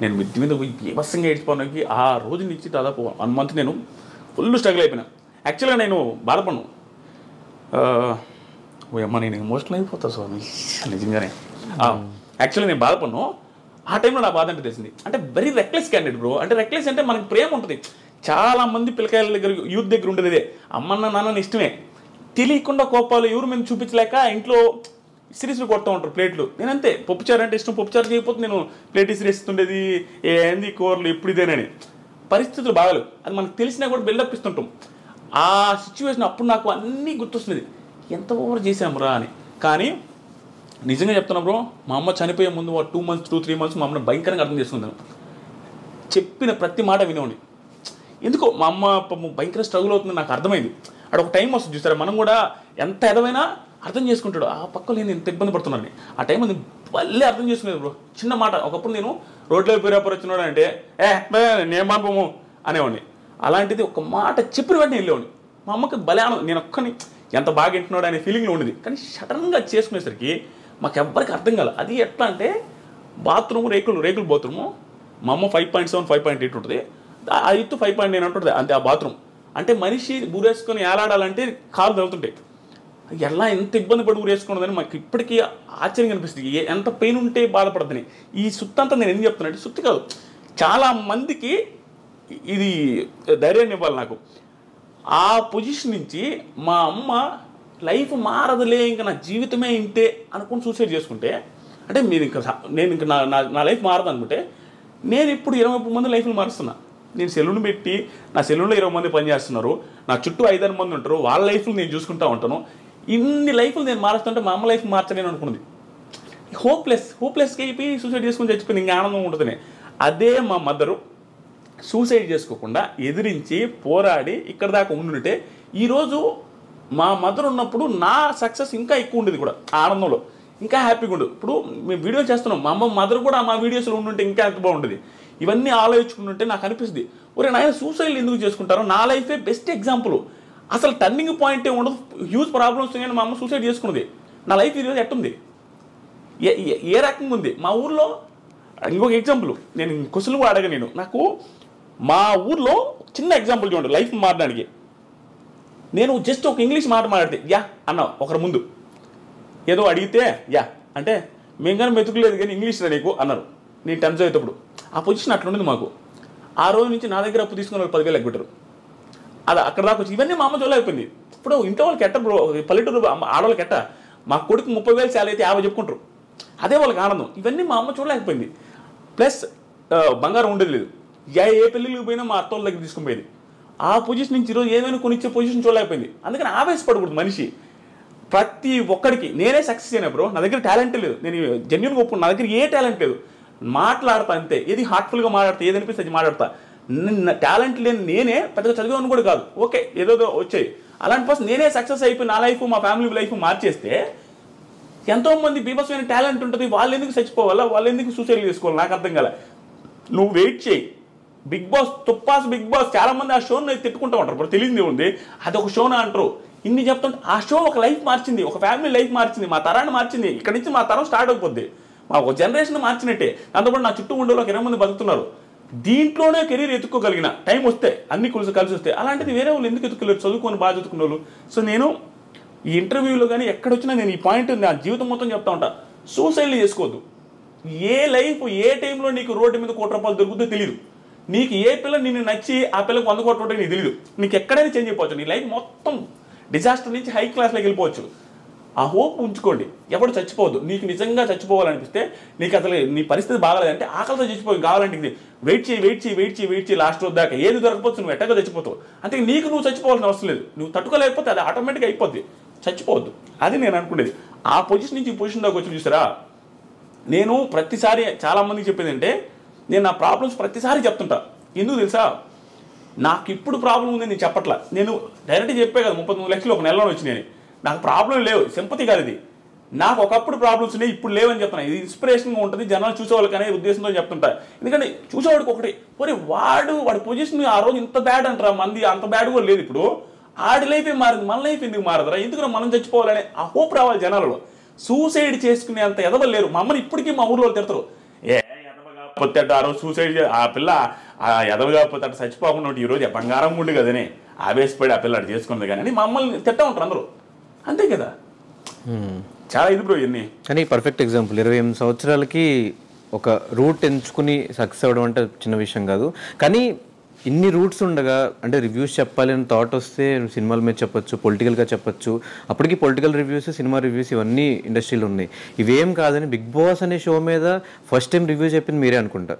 నేను మిద్ది మీద పోయి బీభత్సంగా ఏడ్చిపోవడానికి ఆ రోజు నుంచి దాదాపు 1 month నేను ఫుల్ స్ట్రగుల్ అయిపోయినా. యాక్చువల్గా నేను బాధపడను. అమ్మ నేను ఎమోషనల్ అయిపోతా స్వామి నిజంగానే. యాక్చువల్గా నేను బాధపడను. ఆ టైంలో నా బాధ అంటే తెలిసింది. అంటే వెరీ రెక్లెస్ క్యాండిడేట్ బ్రో. అంటే రెక్లెస్ అంటే మనకి ప్రేమ ఉంటుంది. చాలామంది పిల్లకాయల దగ్గర యూత్ దగ్గర ఉండేది ఇదే, అమ్మన్న నాన్న ఇష్టమే, తెలియకుండా కోపాలు ఎవరి మీద చూపించలేక ఇంట్లో సిరీస్లు కొడుతూ ఉంటారు ప్లేట్లు. నేనంతే, పప్పుచారు అంటే ఇష్టం, పప్పుచారు చేయకపోతే నేను ప్లేట్ ఇస్తుండేది, ఏంది కూరలు ఎప్పుడు ఇదేనని. పరిస్థితులు బాగాలేవు, అది మనకు తెలిసినా కూడా బిల్డప్ ఇస్తుంటాం. ఆ సిచ్యువేషన్ అప్పుడు నాకు అన్నీ గుర్తొస్తున్నది, ఎంత ఓవర్ చేసామురా అని. కానీ నిజంగా చెప్తున్నా బ్రో, మా అమ్మ చనిపోయే ముందు 2 months 2-3 months మా అమ్మని భయంకరంగా అర్థం చేసుకున్నాను. చెప్పిన ప్రతి మాట వినేవాడిని. ఎందుకో మా అమ్మ భయంకర స్ట్రగుల్ అవుతుంది నాకు అర్థమైంది. అక్కడ ఒక టైం వస్తుంది చూసారా, మనం కూడా ఎంత ఎదవైనా అర్థం చేసుకుంటాడు. ఆ పక్కలో నేను ఎంత ఇబ్బంది పడుతున్నాను ఆ టైంలో నేను మళ్ళీ అర్థం చేసుకునేది బ్రో. చిన్న మాట, ఒకప్పుడు నేను రోడ్లో పేరాపర్ వచ్చినాడు అంటే నేను మాపము అనేవాడిని. అలాంటిది ఒక మాట చెప్పిన వెంటనే వెళ్ళేవాడిని. మా అమ్మకి భలే ఆనందం, నేను ఒక్కని ఎంత బాగా వింటున్నాడు అనే ఫీలింగ్లో ఉండేది. కానీ సడన్గా చేసుకునేసరికి మాకు ఎవ్వరికి అర్థం కాదు. అది ఎట్లా అంటే బాత్రూమ్ రేకులు బాత్రూము, మా అమ్మ 5.7 5.8 ఉంటుంది, ఆ ఎత్తు 5.9 ఉంటుంది అంతే ఆ బాత్రూమ్. అంటే మనిషి ఊరేసుకొని ఏలాడాలంటే కాలు తగులుతుంటాయి. ఎలా ఎంత ఇబ్బంది పడి ఊరేసుకున్నదని మాకు ఇప్పటికీ ఆశ్చర్యంగా అనిపిస్తుంది. ఎంత పెయిన్ ఉంటే బాధపడదని. ఈ సుత్తంతా నేను ఎందుకు చెప్తున్నా అంటే, సుత్తి కాదు, చాలా మందికి ఇది ధైర్యాన్ని ఇవ్వాలి నాకు. ఆ పొజిషన్ నుంచి మా అమ్మ లైఫ్ మారదులే, ఇంకా నా జీవితమే ఇంతే అనుకుని సూసైడ్ చేసుకుంటే, అంటే మీరు నేను ఇంకా నా లైఫ్ మారదు అనుకుంటే, నేను ఇప్పుడు 20 మంది లైఫ్ని మారుస్తున్నా. నేను సెలూన్ పెట్టి నా సెలూన్లో 20 మంది పనిచేస్తున్నారు, నా చుట్టూ 5-6 మంది ఉంటారు, వాళ్ళ లైఫ్లు నేను చూసుకుంటూ ఉంటాను. ఇన్ని లైఫ్లు నేను మారుస్తుంటే మా అమ్మ లైఫ్ మార్చలేను అనుకున్నది. హోప్లెస్గా అయిపోయి సూసైడ్ చేసుకుని చచ్చిపోయింది, ఇంకా ఆనందం ఉంటుంది. అదే మా మదరు సూసైడ్ చేసుకోకుండా ఎదిరించి పోరాడి ఇక్కడ దాకా ఉండుంటే ఈరోజు మా మదర్ ఉన్నప్పుడు నా సక్సెస్ ఇంకా ఎక్కువ ఉండేది కూడా, ఆనందంలో ఇంకా హ్యాపీగా ఉండదు. ఇప్పుడు మేము వీడియో చేస్తున్నాం, మా మదర్ కూడా మా వీడియోస్లో ఉండుంటే ఇంకా ఎంత బాగుంటుంది. ఇవన్నీ ఆలోచించుకుంటుంటే నాకు అనిపిస్తుంది, ఒరే నాయన సూసైడ్ ఎందుకు చేసుకుంటారో, నా లైఫే బెస్ట్ ఎగ్జాంపుల్. అసలు టర్నింగ్ పాయింటే ఉండదు, హ్యూజ్ ప్రాబ్లమ్స్ కానీ మా అమ్మ సూసైడ్ చేసుకున్నది. నా లైఫ్ ఈరోజు ఎట్టుంది, ఏ రకంగా ఉంది. మా ఊర్లో ఇంకొక ఎగ్జాంపుల్ నేను క్వశ్చన్ కూడా అడగ, నేను నాకు మా ఊర్లో చిన్న ఎగ్జాంపుల్ చూడండి లైఫ్ మారడానికి. నేను జస్ట్ ఒక ఇంగ్లీష్ మాట మాట్లాడితే యా అన్న ఒకరి ముందు ఏదో అడిగితే యా అంటే మేము కానీ మెతుకులేదు కానీ ఇంగ్లీష్ రా నీకు అన్నారు. నేను 10th చదివేటప్పుడు ఆ పొజిషన్ అట్లా ఉండదు మాకు. ఆ రోజు నుంచి నా దగ్గర అప్పు తీసుకుని వాళ్ళు 10,000 ఎగ్గొట్టారు. అది అక్కడ దాకా వచ్చి ఇవన్నీ మా అమ్మ జోలు అయిపోయింది. ఇప్పుడు ఇంట్లో వాళ్ళకి ఎట్ట బ్రో, పల్లెటూరు ఆడవాళ్ళకి ఎట్ట, మా కొడుకు 30,000 శాలరీ అయితే 50 చెప్పుకుంటారు, అదే వాళ్ళకి ఆనందం. ఇవన్నీ మా అమ్మ చూడలేకపోయింది. ప్లస్ బంగారం ఉండేది లేదు, ఏ పెళ్ళిళ్ళకి పోయినా మా అత్తోళ్ళ దగ్గర తీసుకుని పోయేది. ఆ పొజిషన్ నుంచి ఈరోజు ఏమైనా కొనిచ్చే పొజిషన్ చూడలేకపోయింది. అందుకని ఆవేశపడకూడదు మనిషి. ప్రతి ఒక్కడికి నేనే సక్సెస్ అయినా బ్రో, నా దగ్గర టాలెంట్ లేదు, నేను జెన్యున్గా ఒప్పుకున్నా, నా దగ్గర ఏ టాలెంట్ లేదు, మాట్లాడతా అంతే. ఏది హార్ట్ఫుల్గా మాట్లాడతా, ఏది అనిపిస్తే అది మాట్లాడతా. టాలెంట్ లేని నేనే పెద్దగా చదివాను కూడా కాదు, ఓకే ఏదో వచ్చాయి. అలాంటి పర్సన్ నేనే సక్సెస్ అయిపోయి నా లైఫ్ మా ఫ్యామిలీ లైఫ్ మార్చేస్తే ఎంతోమంది బీభత్సమైన టాలెంట్ ఉంటుంది, వాళ్ళు ఎందుకు చచ్చిపోవాలా, వాళ్ళు ఎందుకు సూసైడ్ చేసుకోవాలి, నాకు అర్థం కాలే. నువ్వు వెయిట్ చేయి. బిగ్ బాస్ తుప్పాస్ బిగ్ బాస్ చాలా మంది ఆ షోని తిట్టుకుంటూ ఉంటారు, ఇప్పుడు తెలియదు ఉంది అది ఒక షోనా అంటారు. ఇన్ని చెప్తుంటే ఆ షో ఒక లైఫ్ మార్చింది, ఒక ఫ్యామిలీ లైఫ్ మార్చింది, మా తరాన్ని మార్చింది. ఇక్కడ నుంచి మా తరం స్టార్ట్ అయిపోద్ది, మా ఒక జనరేషన్ మార్చినట్టే. దాంతోపాటు నా చుట్టూ ఉండే వాళ్ళకి 20 మంది బతుకుతున్నారు. దీంట్లోనే కెరీర్ ఎత్తుకోగలిగిన టైం వస్తే అన్ని కలిసి వస్తే, అలాంటిది వేరే వాళ్ళు ఎందుకు ఎత్తుకోలేరు, చదువుకొని బాగా చదువుకున్న వాళ్ళు. సో నేను ఈ ఇంటర్వ్యూలో కానీ ఎక్కడొచ్చినా నేను ఈ పాయింట్ నా జీవితం మొత్తం చెప్తా ఉంటా, సూసైడ్లు చేసుకోవద్దు. ఏ లైఫ్ ఏ టైంలో నీకు రోడ్డు మీద ₹1 దొరుకుతుందో తెలియదు. నీకు ఏ పిల్ల నిన్ను నచ్చి ఆ పిల్లకి 100 కోట్ల రూపాయలు నీకు తెలియదు. నీకు ఎక్కడైనా చేంజ్ అయిపోవచ్చు, నీ లైఫ్ మొత్తం డిజాస్టర్ నుంచి హై క్లాస్లోకి వెళ్ళిపోవచ్చు. ఆ హోప్ ఉంచుకోండి, ఎప్పుడు చచ్చిపోవద్దు. నీకు నిజంగా చచ్చిపోవాలనిపిస్తే, నీకు అసలు నీ పరిస్థితి బాగాలేదంటే ఆకలితో చచ్చిపోయి కావాలంటే ఇది వెయిట్ చేయి లాస్ట్ రోజు దాకా ఏది దొరకపోవచ్చు, నువ్వు ఎట్టగా చచ్చిపోతావు. అంటే నీకు నువ్వు చచ్చిపోవాల్సిన అవసరం లేదు, నువ్వు తట్టుకోలేకపోతే అది ఆటోమేటిక్గా అయిపోద్ది. చచ్చిపోవద్దు, అది నేను అనుకునేది. ఆ పొజిషన్ నుంచి ఈ పొజిషన్ దాకా వచ్చి చూసారా. నేను ప్రతిసారి చాలామందికి చెప్పేది అంటే, నేను నా ప్రాబ్లమ్స్ ప్రతిసారి చెప్తుంటా. ఎందుకు తెలుసా, నాకు ఇప్పుడు ప్రాబ్లం ఉంది నేను చెప్పట్లా. నేను డైరెక్ట్గా చెప్పే కదా 33 లక్షలు ఒక నెలలో వచ్చినాయి. నాకు ప్రాబ్లం లేవు, సింపతి కాదు ఇది. నాకు ఒకప్పుడు ప్రాబ్లమ్స్ ఉన్నాయి, ఇప్పుడు లేవని చెప్తున్నా. ఇది ఇన్స్పిరేషన్గా ఉంటుంది, జనాలు చూసేవాళ్ళకి అనే ఉద్దేశంతో చెప్తుంటా. ఎందుకంటే చూసేవాడికి ఒకటి, పోనీ వాడి పొజిషన్ ఆ రోజు ఇంత బ్యాడ్ అంటారా, మంది అంత బ్యాడ్ కూడా లేదు. ఇప్పుడు ఆడి లైఫే మారింది, మన లైఫ్ ఎందుకు మారదురా, ఎందుకు మనం చచ్చిపోవాలనే ఆ హోప్ రావాలి జనాలలో. సూసైడ్ చేసుకునే అంత ఎదవలు లేరు. మా అమ్మని ఇప్పటికీ మా ఊర్లో తిడతారు, ఎదవగాపోతే ఆ రోజు సూసైడ్ ఆ పిల్ల ఎదవగాపోతే అటు చచ్చిపోకుండా ఉంటే ఈరోజు బంగారం ఉండు కదనే ఆవేశపడి ఆ పిల్ల అటు చేసుకున్నది కానీ అని మమ్మల్ని తిట్టా ఉంటారు అందరూ. అంతే కదా, చాలా ఇది బ్రో ఇవన్నీ. కానీ పర్ఫెక్ట్ ఎగ్జాంపుల్ 28 సంవత్సరాలకి ఒక రూట్ ఎంచుకుని సక్సెస్ అవ్వడం అంటే చిన్న విషయం కాదు. కానీ ఇన్ని రూట్స్ ఉండగా అంటే రివ్యూస్ చెప్పాలి అని థాట్ వస్తే సినిమాల మీద చెప్పొచ్చు, పొలిటికల్గా చెప్పొచ్చు. అప్పటికి పొలిటికల్ రివ్యూస్, సినిమా రివ్యూస్ ఇవన్నీ ఇండస్ట్రీలో ఉన్నాయి. ఇవేం కాదని బిగ్ బాస్ అనే షో మీద ఫస్ట్ టైం రివ్యూ చెప్పింది మీరే అనుకుంటా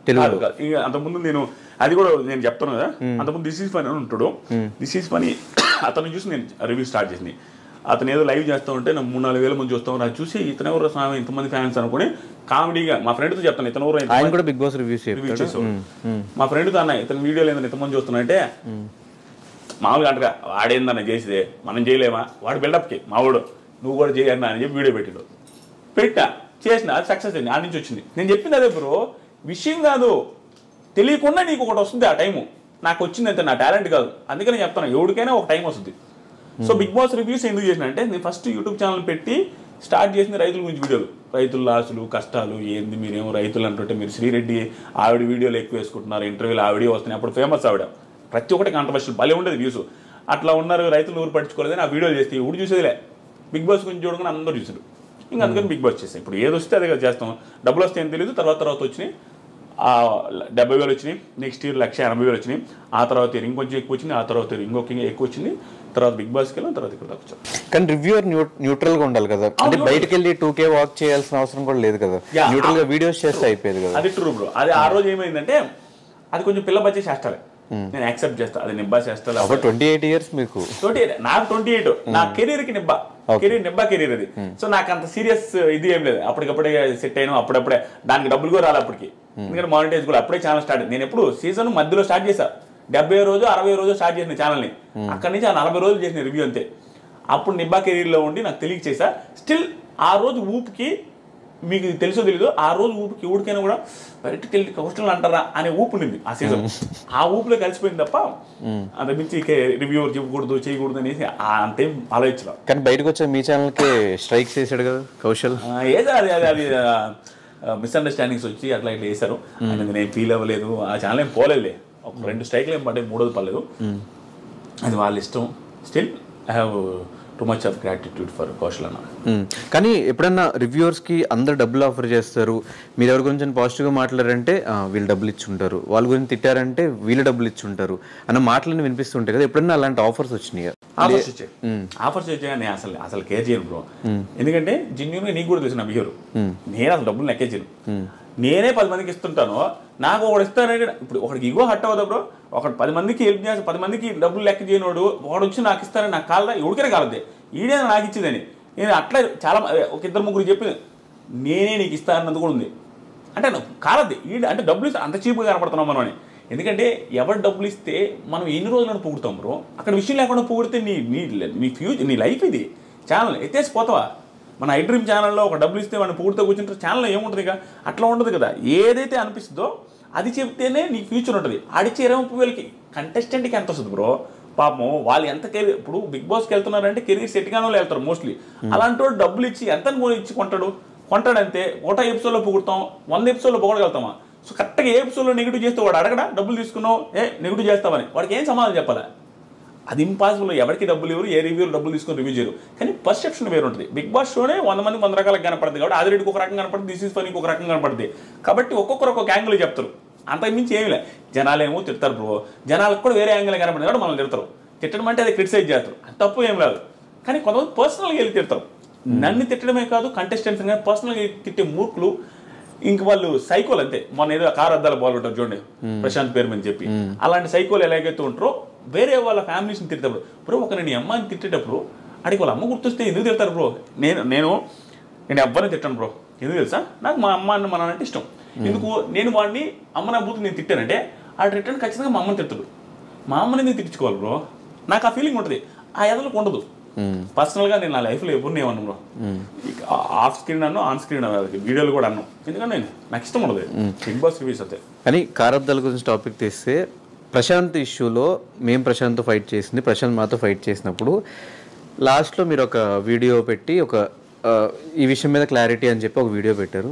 తెలుగు. అంతకుముందు నేను అది కూడా నేను చెప్తాను కదా, అంతకుముందు దిస్ ఈజ్ ఫనీ అని ఉంటాడు. దిస్ ఈజ్ ఫనీ అతను చూసి నేను రివ్యూ స్టార్ట్ చేసింది. అతను ఏదో లైవ్ చేస్తూ ఉంటే నాకు 3-4 వేల మంది చూస్తాం, నాకు చూసి ఇతను ఎవరు స్వామి ఇంతమంది ఫ్యాన్స్ అనుకుని కామెడీగా మా ఫ్రెండ్తో చెప్తాను, ఇతను ఎవరు ఆయన కూడా బిగ్ బాస్ రివ్యూ చేసావు. మా ఫ్రెండ్తో అన్న ఇతను వీడియోలు ఏందని ఇంతమంది చూస్తున్నా అంటే, మామూలుగా అంటగా వాడేందన్న చేసేదే మనం చేయలేమా, వాడు బిల్డప్కి మావాడు నువ్వు కూడా చేయన్నా అని చెప్పి వీడియో పెట్టా చేసిన, అది సక్సెస్ అయింది, ఆ నుంచి వచ్చింది. నేను చెప్పింది అదే బ్రో, విషయం కాదు, తెలియకుండా నీకు ఒకటి వస్తుంది ఆ టైము. నాకు వచ్చింది అంతే, నా టాలెంట్ కాదు. అందుకని చెప్తాను, ఎవరికైనా ఒక టైం వస్తుంది. సో బిగ్ బాస్ రివ్యూస్ ఎందుకు చేసిన అంటే, నేను ఫస్ట్ యూట్యూబ్ ఛానల్ పెట్టి స్టార్ట్ చేసింది రైతుల గురించి వీడియోలు, రైతుల లాసులు కష్టాలు ఏంది, మీరేమో రైతులు అంటుంటే మీరు శ్రీరెడ్డి ఆవిడ వీడియోలు ఎక్కువ వేసుకుంటున్నారు, ఇంటర్వ్యూలు ఆవిడ వస్తున్నాయి, అప్పుడు ఫేమస్ ఆవిడ, ప్రతి ఒక్కటి కాంట్రవర్షియల్ భలే ఉండేది వ్యూస్. అట్లా ఉన్నారు రైతులు ఊరు పట్టించుకోలేదని ఆ వీడియోలు చేస్తే ఊడు చూసేదిలే, బిగ్ బాస్ గురించి చూడగానే అందరూ చూసారు. ఇంకా అందుకని బిగ్ బాస్ చేస్తాం. ఇప్పుడు ఏది వస్తే అదే చేస్తాం, డబ్బులు వస్తే ఏం తెలియదు. తర్వాత వచ్చినాయి 70,000 వచ్చినాయి, నెక్స్ట్ ఇయర్ 180,000 వచ్చినాయి, ఆ తర్వాత ఇంకొంచెం ఎక్కువ వచ్చింది, ఆ తర్వాత ఇంకొక ఎక్కువ వచ్చింది, తర్వాత బిగ్ బాస్కి వెళ్ళాం, తర్వాత ఇక్కడ దాకా వచ్చాం. కానీ రివ్యూవర్ న్యూట్రల్ గా ఉండాలి కదా, అంటే బయటకు వెళ్ళి 2K వాక్ చేయాల్సిన అవసరం కూడా లేదు కదా, న్యూట్రల్ గా వీడియోస్ చేస్తే అయిపోయేది కదా. అది ట్రూ బ్రో. అది ఆ రోజు ఏమైందంటే, అది కొంచెం పిల్ల బచ్చే చేస్తాలే, నేను యాక్సెప్ట్ చేస్తా, అది నిబ్బా చేస్తా. 28 ఇయర్స్ మీకు? 28 నాకు 28, నా కెరీర్కి నిబ్బా. కెరీర్ నిబ్బా కెరీర్ అది. సో నాకు అంత సీరియస్ ఇది ఏం లేదు, అప్పటికప్పుడే సెట్ అయినా అప్పుడప్పుడే దానికి డబ్బులు కూడా రాలి అప్పటికి, ఎందుకంటే మానిటైజ్ కూడా అప్పుడే ఛానల్ స్టార్ట్. నేను ఎప్పుడు సీజన్ మధ్యలో స్టార్ట్ చేశా, 70 రోజు 60 రోజు స్టార్ట్ చేసిన ఛానల్ని, అక్కడి నుంచి 40 రోజులు చేసిన రివ్యూ అంతే. అప్పుడు నిబ్బా కెరీర్లో ఉండి నాకు తెలియక చేశా. స్టిల్ ఆ రోజు ఊపికి, మీకు తెలుసో తెలీదు, ఆ రోజు ఊపికి ఊడికైనా కూడా బయటకు వెళ్ళి కౌస్టల్ అంటారా అనే ఊపు ఉండింది ఆ సీజన్. ఆ ఊపిలో కలిసిపోయింది తప్ప అంత మించి రివ్యూ చెప్పకూడదు చేయకూడదు అనేసి అంతేం ఆలోచించలేదు. కానీ బయటకు వచ్చే మీ ఛానల్కి స్ట్రైక్స్ చేశాడు కదా కౌశల్. ఏదో అది మిస్అండర్స్టాండింగ్స్ వచ్చి అట్లా ఇట్లా చేశారు. నేను ఫీల్ అవ్వలేదు, ఆ ఛానల్ ఏం పోలేదు, ఒక 2 స్ట్రైక్లు ఏం పడ్డాయి, 3ది పర్లేదు, అది వాళ్ళ ఇష్టం. Still I have too much of gratitude for Kaushal అన్న. కానీ ఎప్పుడన్నా రివ్యూవర్స్కి అందరు డబ్బులు ఆఫర్ చేస్తారు, మీరు ఎవరి గురించి పాజిటివ్గా మాట్లాడారంటే వీళ్ళు డబ్బులు ఇచ్చుంటారు, వాళ్ళ గురించి తిట్టారంటే వీళ్ళు డబ్బులు ఇచ్చుంటారు అన్న మాటలను వినిపిస్తుంటాయి కదా, ఎప్పుడన్నా అలాంటి ఆఫర్స్ వచ్చినాయి? ఆఫర్స్ వచ్చాయి నేను అసలు కేర్ చేయను బ్రో, ఎందుకంటే జెన్యూన్గా నీకు కూడా తెలుసు నా బిహేవియర్. నేను అసలు డబ్బులు లెక్కే చేయను, నేనే 10 మందికి ఇస్తుంటాను. నాకు ఒకడు ఇస్తానంటే ఇప్పుడు ఒకడికి ఇగో హట్ అవ్వదు బ్రో, ఒకటి 10 మందికి హెల్ప్ చేసి 10 మందికి డబ్బులు లెక్క చేయనోడు వాడు వచ్చి నాకు ఇస్తానని నాకు కాలదా, ఎవరికైనా కాలదే, ఈడే నాకు ఇచ్చేదని. నేను అట్లా చాలా ఒక 2-3 చెప్పి నేనే నీకు ఇస్తానన్నది కూడా ఉంది. అంటే కాలద్ది ఈడ, అంటే డబ్బులు ఇస్తే అంత చీప్గా కనపడుతున్నాం మనం అని. ఎందుకంటే ఎవరు డబ్బులు ఇస్తే మనం ఎన్ని రోజులను పొగుడుతాం బ్రో, అక్కడ విషయం లేకుండా పొగిడితే నీ ఫ్యూచర్, నీ లైఫ్ ఇది, ఛానల్ ఎత్తేసి పోతావా. మన ఐ డ్రీమ్ ఛానల్లో ఒక డబ్బులు ఇస్తే వాడిని పూర్తిగా కూర్చుంటారు, ఛానల్లో ఏముంటుంది ఇక, అట్లా ఉండదు కదా. ఏదైతే అనిపిస్తుందో అది చెప్తేనే నీకు ఫ్యూచర్ ఉంటుంది. ఆడిచ్చే 20,000కి కంటెస్టెంట్కి ఎంత వస్తుంది బ్రో పాపం, వాళ్ళు ఎంత కెరీర్, ఇప్పుడు బిగ్ బాస్కి వెళ్తున్నారంటే కెరీర్ సెట్ గానే వెళ్తారు మోస్ట్లీ. అలాంటి వాడు డబ్బులు ఇచ్చి ఎంత ఇచ్చి కొంటాడంతే. ఒకటో ఎపిసోడ్లో పొగుడతాం, 100 ఎపిసోడ్లో పొగడగలుగుతామా. సో కరెక్ట్గా ఏ ఎపిసోడ్లో నెగిటివ్ చేస్తే వాడు అడగడా డబ్బులు తీసుకున్నావు నెగిటివ్ చేస్తామని, వాడికి ఏం సమాధానం చెప్పాలా? అది ఇంపాసిబుల్. ఎవరికి డబ్బులు ఇవ్వరు, ఏ రివ్యూలు డబ్బులు తీసుకొని రివ్యూ చేయరు. కానీ పర్సెప్షన్ వేరు ఉంటుంది. బిగ్ బాస్ షోనే 100 మంది 100 రకాలుగా కనపడుతుంది కాబట్టి ఆదిరెడ్డికి ఒక రకం కనపడుతుంది, దిస్ ఈజ్ ఫనీకి ఒక రకం కనపడుతుంది. కాబట్టి ఒక్కొక్కరు ఒక్కొక్క యాంగిల్ చెప్తారు, అంతకుమించి ఏమి లే. జనాలేమో తిడతారు బ్రో, జనాలకు కూడా వేరే యాంగిల్ కనపడుతుంది కాబట్టి మనం తిడతారు. తిట్టడం అంటే అది క్రిటిసైజ్ చేస్తారు, అది తప్పు ఏం లేదు. కానీ కొంతమంది పర్సనల్గా వెళ్ళి తిడతారు. నన్ను తిట్టడమే కాదు, కంటెస్టెంట్స్ కానీ పర్సనల్గా తిట్టే మూర్ఖులు ఇంక వాళ్ళు సైకోలు అంతే. మొన్న ఏదో కారు అద్దాల బాగుంటారు చూడండి, ప్రశాంత్ పేరు అని చెప్పి, అలాంటి సైకోలు ఎలాగైతే ఉంటారో వేరే వాళ్ళ ఫ్యామిలీస్ని తిట్టేటప్పుడు బ్రో, ఒక నేను అమ్మాయిని తిట్టేటప్పుడు అడిగి వాళ్ళ అమ్మ గుర్తొస్తే ఎందుకు తిడతారు బ్రో? నేను ఎవరిని తిట్టాను బ్రో, ఎందుకు తెలుసా? నాకు మా అమ్మ అన్న మన అంటే ఇష్టం. ఎందుకు నేను వాడిని అమ్మ నా బూతు నేను తిట్టానంటే ఆ రిటర్న్ ఖచ్చితంగా మా అమ్మని తిడతాడు. మా అమ్మని నేను తిట్టించుకోవాలి బ్రో, నాకు ఆ ఫీలింగ్ ఉంటుంది. ఆ ఎదలకు ఉండదు. పర్సనల్గా నేను నా లైఫ్లో ఎవరిని ఏమన్నాను బ్రో, ఆఫ్ స్క్రీన్ అన్నాను, ఆన్ స్క్రీన్ వీడియోలు కూడా అన్నాను, ఎందుకంటే నాకు ఇష్టం ఉండదు బిగ్ బాస్ రివ్యూస్ అయితే. కానీ కారద్దాల గురించి టాపిక్ తీస్తే, ప్రశాంత్ ఇష్యూలో మేము ప్రశాంత్తో ఫైట్ చేసింది, ప్రశాంత్ మాతో ఫైట్ చేసినప్పుడు లాస్ట్లో మీరు ఒక వీడియో పెట్టి ఈ విషయం మీద క్లారిటీ అని చెప్పి ఒక వీడియో పెట్టారు.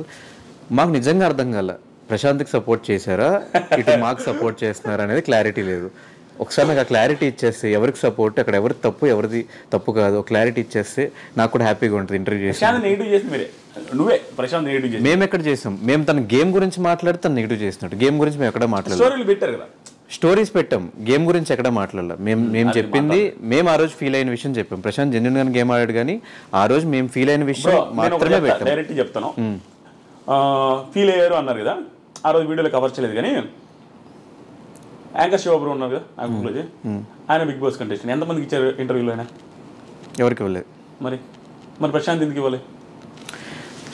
మాకు నిజంగా అర్థం కాల, ప్రశాంత్కి సపోర్ట్ చేశారా ఇటు మాకు సపోర్ట్ చేస్తున్నారా అనేది క్లారిటీ లేదు. ఒకసారి నాకు ఆ క్లారిటీ ఇచ్చేస్తే ఎవరికి సపోర్ట్, అక్కడ ఎవరికి తప్పు ఎవరిది తప్పు కాదు, క్లారిటీ ఇచ్చేస్తే నాకు కూడా హ్యాపీగా ఉంటుంది. ఇంటర్వ్యూ చేసి మేము ఎక్కడ చేసాం, మేము తన గేమ్ గురించి మాట్లాడి తను నెగిటివ్ చేసినట్టు, గేమ్ గురించి మేము ఎక్కడ మాట్లాడలేదు, స్టోరీస్ పెట్టాం, గేమ్ గురించి ఎక్కడ మాట్లాడలేదు. మేము చెప్పింది, మేము ఆ రోజు ఫీల్ అయిన విషయం చెప్పాం. ప్రశాంత్ జెన్యూన్ గానే గేమ్ ఆడాడు, కానీ ఆ రోజు మేము ఫీల్ అయిన విషయం మాత్రమే పెట్టాం. డైరెక్ట్ చెప్తాను, ఫీల్ అయ్యారు అన్నారు కదా, ఆ రోజు వీడియోలో కవర్ చేయలేదు. కానీ యాంకర్ శివబ్రో ఉన్నారు కదా నాకు, ఆయన బిగ్ బాస్ కంటెస్టెంట్, ఎంతమందికి ఇచ్చారు ఇంటర్వ్యూలో? ఆయన ఎవరికి ఇవ్వలేదు. మరి ప్రశాంత్ ఎందుకు ఇవ్వాలి?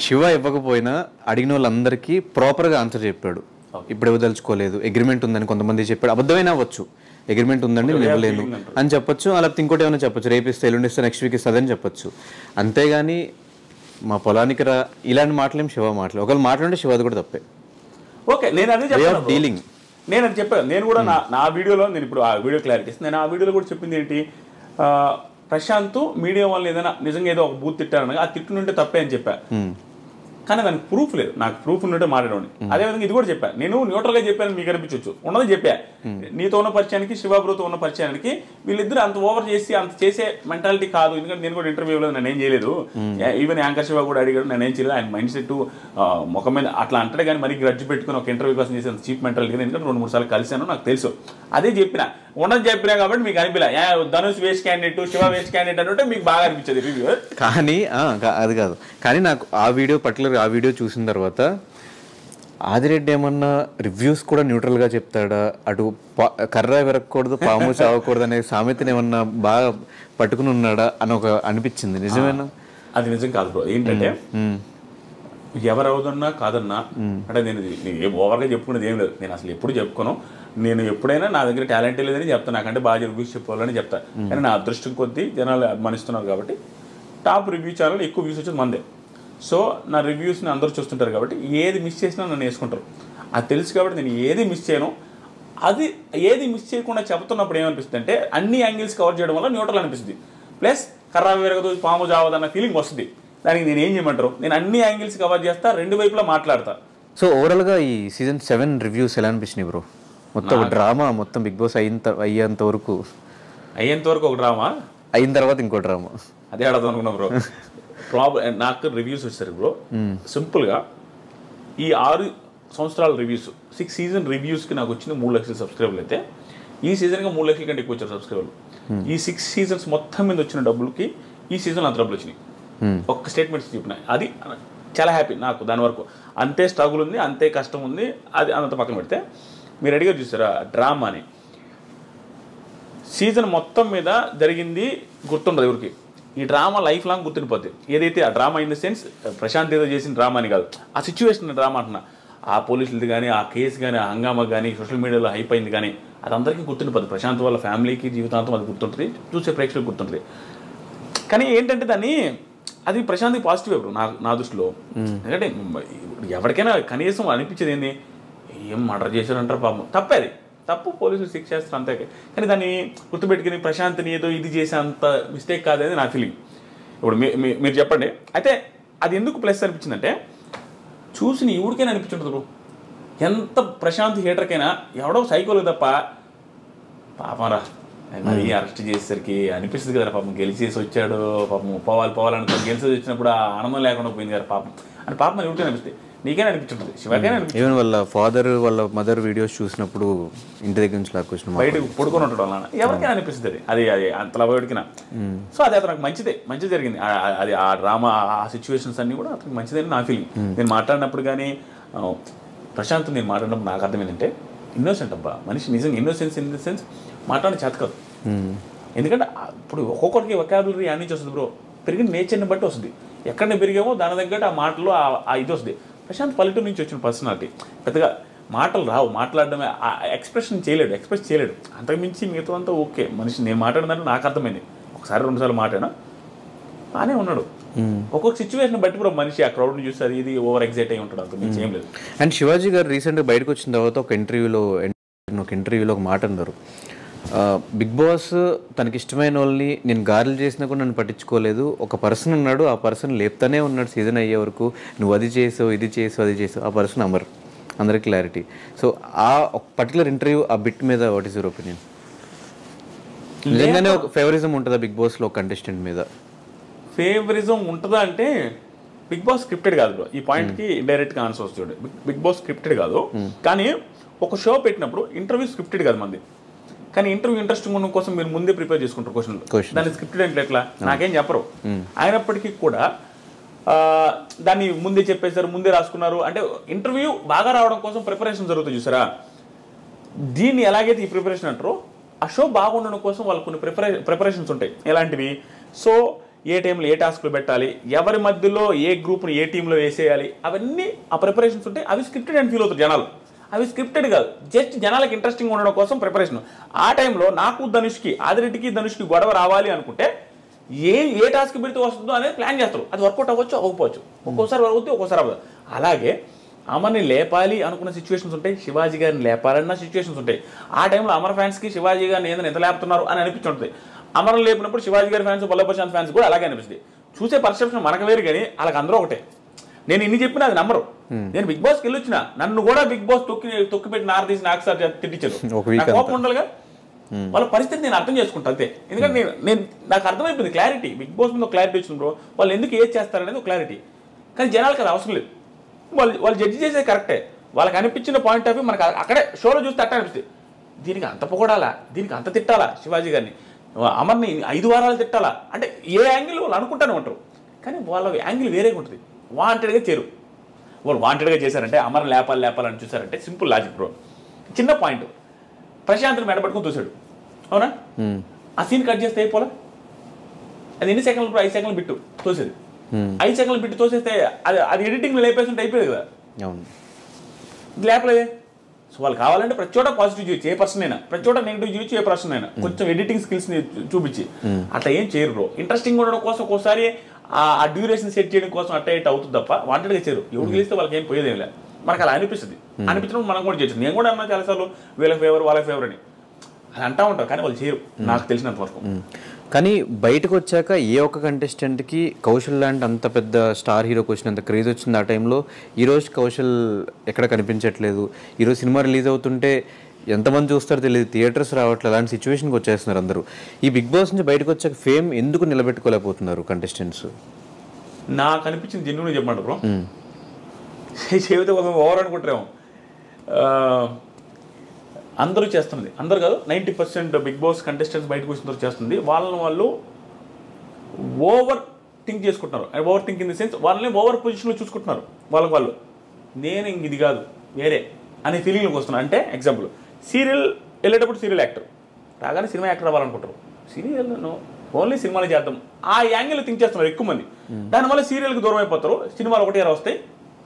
శివ ఇవ్వకపోయినా అడిగిన వాళ్ళందరికీ ప్రాపర్గా ఆన్సర్ చెప్పాడు. ఇప్పుడు ఇవ్వదలుచుకోలేదు, అగ్రిమెంట్ ఉందని కొంతమంది చెప్పాడు. అబద్ధమైనా అవ్వచ్చు, అగ్రిమెంట్ ఉందండి నేను ఇవ్వలేను అని చెప్పొచ్చు, లేకపోతే ఇంకోటి ఏమైనా చెప్పొచ్చు, రేపిస్తే ఎల్లుండిస్తే నెక్స్ట్ వీక్ ఇస్తుందని చెప్పొచ్చు. అంతేగాని మా పొలానికి రా ఇలాంటి మాటలేం శివ మాటలు. ఒకవేళ మాట్లాడే శివది కూడా తప్పే. ఓకే, నేను అదే చెప్పాను, డీలింగ్ నేను అది చెప్పాను. నేను కూడా నా వీడియోలో, నేను ఇప్పుడు ఆ వీడియో క్లారిటీ ఇస్తాను, నేను ఆ వీడియోలో కూడా చెప్పింది ఏంటి, ప్రశాంత్ మీడియా వాళ్ళు ఏదైనా నిజంగా ఏదో ఒక బూత్ తిట్టారనగా ఆ తిట్టునుంటే తప్పే అని చెప్పా. కానీ దానికి ప్రూఫ్ లేదు, నాకు ప్రూఫ్ ఉన్నట్టే మాట్లాడండి. అదేవిధంగా ఇది కూడా చెప్పాను, నేను న్యూట్రల్గా చెప్పాను, మీకు అనిపించవచ్చు, ఉన్నది చెప్పా. నీతో ఉన్న పరిచయానికి శివబ్రోతో ఉన్న పరిచయానికి వీళ్ళిద్దరు అంత ఓవర్ చేసి అంత చేసే మెంటాలిటీ కాదు. ఎందుకంటే నేను కూడా ఇంటర్వ్యూలో నేను ఏం చేయలేదు, ఈవెన్ యాంకర్ శివ కూడా అడిగాడు, నేను ఏం చేయలేదు. ఆయన మైండ్ సెట్ ముఖం మీద అట్లా అంటాడు, కానీ మరి గ్రడ్జ్ పెట్టుకుని ఒక ఇంటర్వ్యూ కోసం చేసే చీప్ మెంటాలిటీ. ఎందుకంటే 2-3 సార్లు కలిసాను, నాకు తెలుసు. అదే చెప్పిన, ఉన్నది చెప్పినా కాబట్టి మీకు అనిపిలా Dhanush waste candidate, Shiva waste candidate అంటే మీకు బాగా అనిపించదు రివ్యూ. కానీ అది కాదు, కానీ నాకు ఆ వీడియో పర్టికులర్ ఆ వీడియో చూసిన తర్వాత ఆదిరెడ్డి ఏమన్నా రివ్యూస్ కూడా న్యూట్రల్గా చెప్తాడా? అటు కర్ర విరగకూడదు పాము చావకూడదు అనే సామెతని ఏమన్నా బాగా పట్టుకుని ఉన్నాడా అని ఒక అనిపించింది. నిజమేనా? అది నిజం కాదు బ్రో. ఏంటంటే ఎవరవుదన్నా కాదన్నా అంటే నేను ఓవర్గా చెప్పుకునేది ఏం లేదు. నేను అసలు ఎప్పుడు చెప్పుకోను. నేను ఎప్పుడైనా నా దగ్గర టాలెంట్ లేదని చెప్తాను, నాకంటే బాగా రివ్యూస్ చెప్పుకోవాలని చెప్తాను. కానీ నా అదృష్టం కొద్దీ జనాలు అభిమానిస్తున్నారు కాబట్టి టాప్ రివ్యూ ఛానల్ ఎక్కువ వ్యూస్ వచ్చేది మందే. సో నా రివ్యూస్ని అందరూ చూస్తుంటారు కాబట్టి ఏది మిస్ చేసినా నన్ను వేసుకుంటారు. అది తెలుసు కాబట్టి నేను ఏది మిస్ చేయను. అది ఏది మిస్ చేయకుండా చెబుతున్నప్పుడు ఏమనిపిస్తుంది అంటే అన్ని యాంగిల్స్ కవర్ చేయడం వల్ల న్యూట్రల్ అనిపిస్తుంది. ప్లస్ కర్ర విరగదు పాము జావదన్న ఫీలింగ్ వస్తుంది. దానికి నేను ఏం చేయమంటారు, నేను అన్ని యాంగిల్స్ కవర్ చేస్తా, రెండు వైపులా మాట్లాడతా. సో ఓవరాల్గా ఈ సీజన్ 7 రివ్యూస్ ఎలా అనిపించినాయి బ్రో? మొత్తం డ్రామా, మొత్తం బిగ్ బాస్ అయ్యేంత వరకు ఒక డ్రామా, అయిన తర్వాత ఇంకో డ్రామా. అదే అడదాం అనుకున్నా బ్రో. నాకు రివ్యూస్ వచ్చారు బ్రో. సింపుల్గా ఈ 6 సంవత్సరాల రివ్యూస్ 6 సీజన్ రివ్యూస్కి నాకు వచ్చిన 3 లక్షల సబ్స్క్రైబర్లు అయితే ఈ సీజన్గా 3 లక్షల కంటే ఎక్కువ వచ్చారు సబ్స్క్రైబర్లు. ఈ 6 సీజన్స్ మొత్తం మీద వచ్చిన డబ్బులకి ఈ సీజన్ అంత డబ్బులు వచ్చినాయి. ఒక్క స్టేట్మెంట్స్ చెప్పిన అది చాలా హ్యాపీ నాకు. దాని వరకు అంతే స్ట్రగుల్ ఉంది, అంతే కష్టం ఉంది. అది అంత పక్కన పెడితే మీరు అడిగారు చూసారా డ్రామా అని, సీజన్ మొత్తం మీద జరిగింది గుర్తుండదు ఎవరికి. ఈ డ్రామా లైఫ్ లాంగ్ గుర్తుండిపోద్ది. ఏదైతే ఆ drama in the sense Prashanth ఏదో చేసిన డ్రామా అని కాదు, ఆ సిచ్యువేషన్ డ్రామా అంటున్నా. ఆ పోలీసులది కానీ, ఆ కేసు కానీ, ఆ హంగామా కానీ, సోషల్ మీడియాలో హైప్ అయింది కానీ అది అందరికీ గుర్తుండిపోద్ది. ప్రశాంత్ వాళ్ళ ఫ్యామిలీకి జీవితాంతం అది గుర్తుంటుంది, చూసే ప్రేక్షకులకు గుర్తుంటుంది. కానీ ఏంటంటే అది ప్రశాంత్కి పాజిటివ్ ఎవరు నా దృష్టిలో. ఎందుకంటే ఎవరికైనా కనీసం అనిపించేది ఏంది, ఏం మర్డర్ చేశారంటారు పాపం, తప్పేది తప్పు, పోలీసులు శిక్ష చేస్తారు అంతే. కానీ దాన్ని గుర్తుపెట్టుకుని ప్రశాంత్ని ఏదో ఇది చేసే అంత మిస్టేక్ కాదని నా ఫీలింగ్. ఇప్పుడు మీరు చెప్పండి. అయితే అది ఎందుకు ప్లస్ అనిపించిందంటే చూసిన ఎవరికైనా అనిపించుంటుంది. ఎంత ప్రశాంత్ హేటర్కైనా ఎవడో సైకోలు తప్ప పాపం రా మరి అరెస్ట్ చేసేసరికి అనిపిస్తుంది కదా, పాపం గెలిచేసి వచ్చాడు, పాపం పోవాలనుకో గెలిచేసి వచ్చినప్పుడు ఆ ఆనందం లేకుండా పోయింది కదా పాపం అని పాపం ఎవరికైనా అనిపిస్తుంది. నీకైనా అనిపించుంటుంది, శివకైనా అనిపిస్తుంది. ఈవెన్ వాళ్ళ ఫాదర్ వాళ్ళ మదర్ వీడియోస్ చూసినప్పుడు ఇంటి దగ్గర నుంచి లాక్కొచ్చిన బయటకు పడుకొని ఉంటాడు వల్ల ఎవరికైనా అనిపిస్తుంది అది అంతలా బయటకినా. సో అది అతనికి మంచిది జరిగింది. అది ఆ డ్రామా ఆ సిచ్యువేషన్స్ అన్నీ కూడా అతనికి మంచిదని నా ఫీలింగ్. నేను మాట్లాడినప్పుడు కానీ ప్రశాంత్ నేను మాట్లాడినప్పుడు నాకు అర్థం ఏంటంటే ఇన్నోసెంట్ అబ్బా మనిషి, నిజంగా ఇన్నోసెన్స్ ఇన్ ద సెన్స్ మాట్లాడిన చేత కాదు. ఎందుకంటే ఇప్పుడు ఒక్కొక్కరికి వొకాబులరీ అన్ని నుంచి వస్తుంది బ్రో, పెరిగిన నేచర్ని బట్టి వస్తుంది. ఎక్కడ పెరిగామో దాని తగ్గట్టు ఆ మాటలు ఆ ఇది వస్తుంది. ప్రశాంత్ పల్లెటూరు నుంచి వచ్చిన పర్సనాలిటీ, పెద్దగా మాటలు రావు, మాట్లాడడమే ఎక్స్ప్రెస్ చేయలేడు. అంతకుమించి మిగతా అంతా ఓకే మనిషి. నేను మాట్లాడిందంటే నాకు అర్థమైంది, ఒకసారి 2 సార్లు మాట్లాడినా బాగానే ఉన్నాడు. ఒక్కొక్క సిచ్యువేషన్ బట్టి కూడా మనిషి ఆ క్రౌడ్ని చూసి అది ఇది ఓవర్ ఎగ్జైట్ అయి ఉంటాడు, అంత మించి ఏం లేదు. అండ్ శివాజీ గారు రీసెంట్గా బయటకు వచ్చిన తర్వాత ఒక ఇంటర్వ్యూలో ఒక మాట అన్నారు, బిగ్ బాస్ తనకి ఇష్టమైన వాళ్ళని నేను గారెలు చేసినా కూడా నన్ను పట్టించుకోలేదు, ఒక పర్సన్ ఉన్నాడు, ఆ పర్సన్ లేపుతానే ఉన్నాడు సీజన్ అయ్యే వరకు, నువ్వు అది చేసావు ఇది చేసావు, ఆ పర్సన్ అమర్, అందరికి క్లారిటీ. సో ఆ ఒక పర్టికులర్ ఇంటర్వ్యూ ఆ బిట్ మీద వాట్ ఈస్ యువర్ ఒపీనియన్? నిజంగానే ఒక ఫేవరిజం ఉంటుందా బిగ్ బాస్లో కంటెస్టెంట్ మీద? ఫేవరిజం ఉంటుందా అంటే బిగ్ బాస్ స్క్రిప్టెడ్ కాదు బ్రో. ఈ పాయింట్కి డైరెక్ట్గా ఆన్సర్ వస్తుంది. బిగ్ బాస్ స్క్రిప్టెడ్ కాదు, కానీ ఒక షో పెట్టినప్పుడు ఇంటర్వ్యూ స్క్రిప్టెడ్ కాదు మంది. కానీ ఇంటర్వ్యూ ఇంట్రెస్టింగ్ ఉండడం కోసం మీరు ముందే ప్రిపేర్ చేసుకుంటారు క్వశ్చన్లు. దాన్ని స్క్రిప్టెడ్ అంటే ఎట్లా నాకేం చెప్పరు. అయినప్పటికీ కూడా దాన్ని ముందే చెప్పేశారు, ముందే రాసుకున్నారు. అంటే ఇంటర్వ్యూ బాగా రావడం కోసం ప్రిపరేషన్ జరుగుతుంది చూసారా. దీన్ని ఎలాగైతే ఈ ప్రిపరేషన్ అంటారో ఆ షో బాగుండడం కోసం వాళ్ళు కొన్ని ప్రిపరేషన్స్ ఉంటాయి. ఎలాంటివి? సో ఏ టైంలో ఏ టాస్క్లు పెట్టాలి, ఎవరి మధ్యలో ఏ గ్రూప్ని ఏ టీంలో వేసేయాలి, అవన్నీ ఆ ప్రిపరేషన్స్ ఉంటాయి. అవి స్క్రిప్టెడ్ అని ఫీల్ అవుతారు జనాలు. అవి స్క్రిప్టెడ్ కాదు, జస్ట్ జనాలకు ఇంట్రెస్టింగ్ ఉండడం కోసం ప్రిపరేషన్. ఆ టైంలో నాకు ఆదిరెడ్డికి ధనుష్కి గొడవ రావాలి అనుకుంటే ఏ టాస్క్ పెడితే వస్తుందో అనేది ప్లాన్ చేస్తారు. అది వర్కౌట్ అవ్వచ్చు, అవ్వకపోవచ్చు, ఒక్కోసారి అవుతుంది, ఒక్కోసారి అవ్వదు. అలాగే అమర్ని లేపాలి అనుకున్న సిచ్యువేషన్స్ ఉంటాయి, శివాజీ గారిని లేపాలన్న సిచ్యువేషన్స్ ఉంటాయి. ఆ టైంలో అమర్ ఫ్యాన్స్కి శివాజీ గారిని ఏదైనా ఎంత లేపుతున్నారు అని అనిపించుంటుంది. అమర్ని లేపినప్పుడు శివాజీ గారి ఫ్యాన్స్, పల్లె ప్రశాంత్ ఫ్యాన్స్ కూడా అలాగే అనిపిస్తుంది. చూసే పర్సెప్షన్ మనకు వేరు, కానీ వాళ్ళకి అందరూ ఒకటే. నేను ఇన్ని చెప్పినా అది నమ్మరు. నేను బిగ్ బాస్కి వెళ్ళి వచ్చిన, నన్ను కూడా బిగ్ బాస్ తొక్కిపెట్టి నారదీసి నాకు సార్ తిట్టించారు. కోపం ఉండాలిగా, వాళ్ళ పరిస్థితి నేను అర్థం చేసుకుంటా అంతే. ఎందుకంటే నేను నాకు అర్థమైపోయింది క్లారిటీ, బిగ్ బాస్ మీద క్లారిటీ వచ్చింది బ్రో. వాళ్ళు ఎందుకు ఏది చేస్తారనేది ఒక క్లారిటీ. కానీ జనాలకు అది అవసరం లేదు. వాళ్ళు జడ్జి చేసేది కరెక్టే, వాళ్ళకి అనిపించిన పాయింట్ ఆఫ్ వ్యూ మనకు అక్కడే షోలో చూస్తే అట్ట అనిపిస్తుంది. దీనికి అంత పొగడాలా, దీనికి అంత తిట్టాలా, శివాజీ గారిని అమర్ని 5 వారాలు తిట్టాలా అంటే ఏ యాంగిల్ వాళ్ళు అనుకుంటానే ఉంటారు. కానీ వాళ్ళ యాంగిల్ వేరేగా ఉంటుంది. వాంటెడ్గా చేరు వాళ్ళు వాంటెడ్గా చేశారంటే అమర్ లేపాలని చూసారంటే సింపుల్ లాజిక్ బ్రో. చిన్న పాయింట్, ప్రశాంత్ని మెడపట్టుకుని చూశాడు అవునా, ఆ సీన్ కట్ చేస్తే అయిపోలే, అది ఎన్ని సెకండ్లు బ్రో, 5 సెకండ్లు బిట్టు తోసేది, 5 సెకండ్లు బిట్టు తోసేస్తే అది ఎడిటింగ్ లేపేసి అయిపోయేది కదా, లేపలేదే. సో వాళ్ళు కావాలంటే ప్రతి చోట పాజిటివ్ చేయొచ్చు ఏ పర్సన్ అయినా, ప్రతి చోట నెగిటివ్ చేయొచ్చు ఏ పర్సన్ అయినా, కొంచెం ఎడిటింగ్ స్కిల్స్ని చూపించి. అట్లా ఏం చేయరు బ్రో. ఇంట్రెస్టింగ్ ఉండడం కోసం ఒక్కోసారి ఆ డ్యూరేషన్ సెట్ చేయడం కోసం అట్ట ఇట్ అవుతుంది తప్ప వాంటెడ్గా చేయరు. ఎవరు గెలిస్తే వాళ్ళకి ఏం పోయేదేం లేదు, మనకు అలా అనిపిస్తుంది. అనిపించడం మనం కూడా చేయొచ్చు. నేను కూడా అన్నా చాలాసార్లు వీళ్ళ ఫేవర్ వాళ్ళ ఫేవర్ అని అది అంటా ఉంటారు, కానీ వాళ్ళు చేయరు నాకు తెలిసినంత వరకు. కానీ బయటకు వచ్చాక ఏ ఒక్క కంటెస్టెంట్కి కౌశల్ లాంటి అంత పెద్ద స్టార్ హీరోకి వచ్చినంత క్రేజ్ వచ్చింది ఆ టైంలో. ఈరోజు కౌశల్ ఎక్కడ కనిపించట్లేదు. ఈరోజు సినిమా రిలీజ్ అవుతుంటే ఎంతమంది చూస్తారో తెలియదు, థియేటర్స్ రావట్లేదు, అలాంటి సిచ్యువేషన్కి వచ్చేస్తున్నారు అందరూ. ఈ బిగ్ బాస్ నుంచి బయటకు వచ్చాక ఫేమ్ ఎందుకు నిలబెట్టుకోలేకపోతున్నారు కంటెస్టెంట్స్? నాకు అనిపించింది జెన్యూన్గా చెప్పమంటారు బ్రో, చెబితే కొంచెం ఓవర్ అనుకుంటారేమో. అందరూ చేస్తున్నది, అందరు కాదు 90% బిగ్ బాస్ కంటెస్టెంట్స్ బయటకు వచ్చిన తర్వాత చేస్తుంది. వాళ్ళని వాళ్ళు ఓవర్ థింక్ చేసుకుంటున్నారు. Over think in the sense వాళ్ళని ఓవర్ పొజిషన్లో చూసుకుంటున్నారు. వాళ్ళకి వాళ్ళు నేను ఇంక ఇది కాదు వేరే అనే ఫీలింగ్లోకి వస్తున్నారు. అంటే ఎగ్జాంపుల్, సీరియల్ వెళ్ళేటప్పుడు సీరియల్ యాక్టర్ రాగానే సినిమా యాక్టర్ అవ్వాలనుకుంటారు. సీరియల్ను ఓన్లీ సినిమాలు చేద్దాం ఆ యాంగిల్ థింక్ చేస్తున్నారు ఎక్కువ మంది. దానివల్ల సీరియల్కి దూరం అయిపోతారు. సినిమాలు ఒకటి వస్తాయి,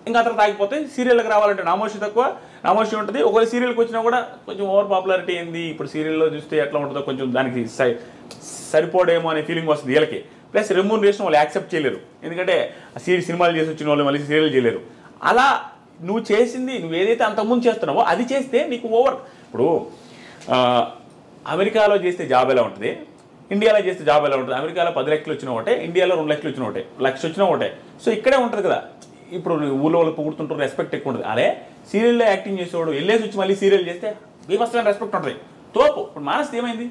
ఇంకా అతను తాగిపోతే సీరియల్కి రావాలంటే నామోషి తక్కువ, నామోషి ఉంటుంది. ఒకవేళ సీరియల్కి వచ్చినా కూడా కొంచెం ఓవర్ పాపులారిటీ ఏంది, ఇప్పుడు సీరియల్లో చూస్తే ఎట్లా ఉంటుందో కొంచెం దానికి సరిపోడేమో అనే ఫీలింగ్ వస్తుంది వీళ్ళకి. ప్లస్ రెమ్యూనరేషన్ వాళ్ళు యాక్సెప్ట్ చేయలేరు, ఎందుకంటే సినిమాలు చేసి వచ్చిన వాళ్ళు మళ్ళీ సీరియల్ చేయలేరు. అలా నువ్వు చేసింది నువ్వు ఏదైతే అంతకుముందు చేస్తున్నావో అది చేస్తే నీకు ఓవర్. ఇప్పుడు అమెరికాలో చేస్తే జాబ్ ఎలా ఉంటుంది, ఇండియాలో చేస్తే జాబ్ ఎలా ఉంటుంది. అమెరికాలో 10 లక్షలు వచ్చిన ఒకటే, ఇండియాలో 2 లక్షలు వచ్చిన ఒకటే, 1 లక్ష వచ్చిన ఒకటే. సో ఇక్కడే ఉంటుంది కదా. ఇప్పుడు ఊళ్ళో వాళ్ళు పొగుడుతుంటారు, రెస్పెక్ట్ ఎక్కువ ఉంటుంది. అదే సీరియల్లో యాక్టింగ్ చేసేవాడు వెళ్ళేసి వచ్చి మళ్ళీ సీరియల్ చేస్తే బీభత్సమైన రెస్పెక్ట్ ఉంటుంది. తోపు ఇప్పుడు మానస్ ఏమైంది,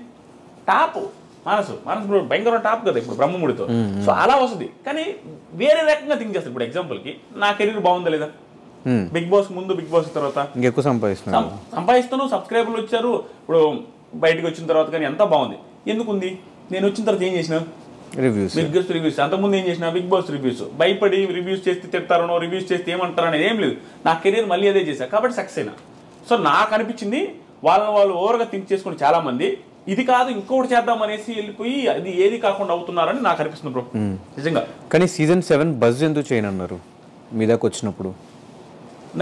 టాప్ మానసు ఇప్పుడు భయంకరమైన టాప్ కదా ఇప్పుడు బ్రహ్మముడితో. సో అలా వస్తుంది. కానీ వేరే రకంగా థింక్ చేస్తారు. ఇప్పుడు ఎగ్జాంపుల్కి నా కెరీర్ బాగుందా లేదా, బిగ్ బాస్ ముందు బిగ్ బాస్ తర్వాత ఇంకెక్కువ సంపాదిస్తాను, సబ్స్క్రైబర్లు వచ్చారు. ఇప్పుడు బయటకు వచ్చిన తర్వాత కానీ ఎంత బాగుంది. ఎందుకుంది, నేను వచ్చిన తర్వాత ఏం చేసిన బిగ్ బాస్ రివ్యూస్, అంతకుముందు ఏం చేసిన బిగ్ బాస్ రివ్యూస్. భయపడి రివ్యూస్ చేస్తే తిడతారనో, రివ్యూస్ చేస్తే ఏమంటారు అనేది ఏం లేదు. నా కెరీర్ మళ్ళీ అదే చేశా కాబట్టి సక్సెస్ అయినా. సో నాకు అనిపించింది వాళ్ళు ఓవర్గా థింక్ చేసుకుని చాలా మంది ఇది కాదు ఇంకొకటి చేద్దాం అనేసి వెళ్ళిపోయి అది ఏది కాకుండా అవుతున్నారని నాకు అనిపిస్తుంది బ్రో నిజంగా. కానీ సీజన్ 7 బజ్ ఎందుకు చేయనన్నారు మీ దాకా వచ్చినప్పుడు?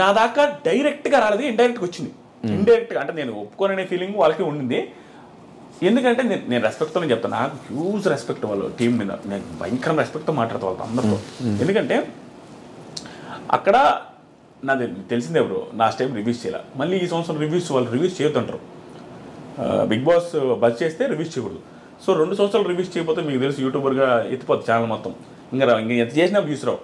నా దాకా డైరెక్ట్గా రాలేదు, ఇండైరెక్ట్గా వచ్చింది. ఇండైరెక్ట్గా అంటే నేను ఒప్పుకోననే ఫీలింగ్ వాళ్ళకి ఉండింది. ఎందుకంటే నేను రెస్పెక్ట్తోనే చెప్తాను, నాకు హ్యూజ్ రెస్పెక్ట్ వాళ్ళు టీం మీద, నేను భయంకరం రెస్పెక్ట్తో మాట్లాడతా వాళ్ళతో అందరితో. ఎందుకంటే అక్కడ నాది తెలిసిందే బ్రో, లాస్ట్ టైం రివ్యూస్ చేయాలి, మళ్ళీ ఈ సంవత్సరం వాళ్ళు రివ్యూస్ చేయొద్దంటారు. బిగ్ బాస్ బజ్ చేస్తే రివ్యూస్ చేయకూడదు. సో 2 సంవత్సరాలు రివ్యూస్ చేయకపోతే మీకు తెలుసు యూట్యూబర్గా ఎత్తిపోతుంది ఛానల్ మొత్తం, ఇంకా ఎంత చేసినా వ్యూస్ రావు.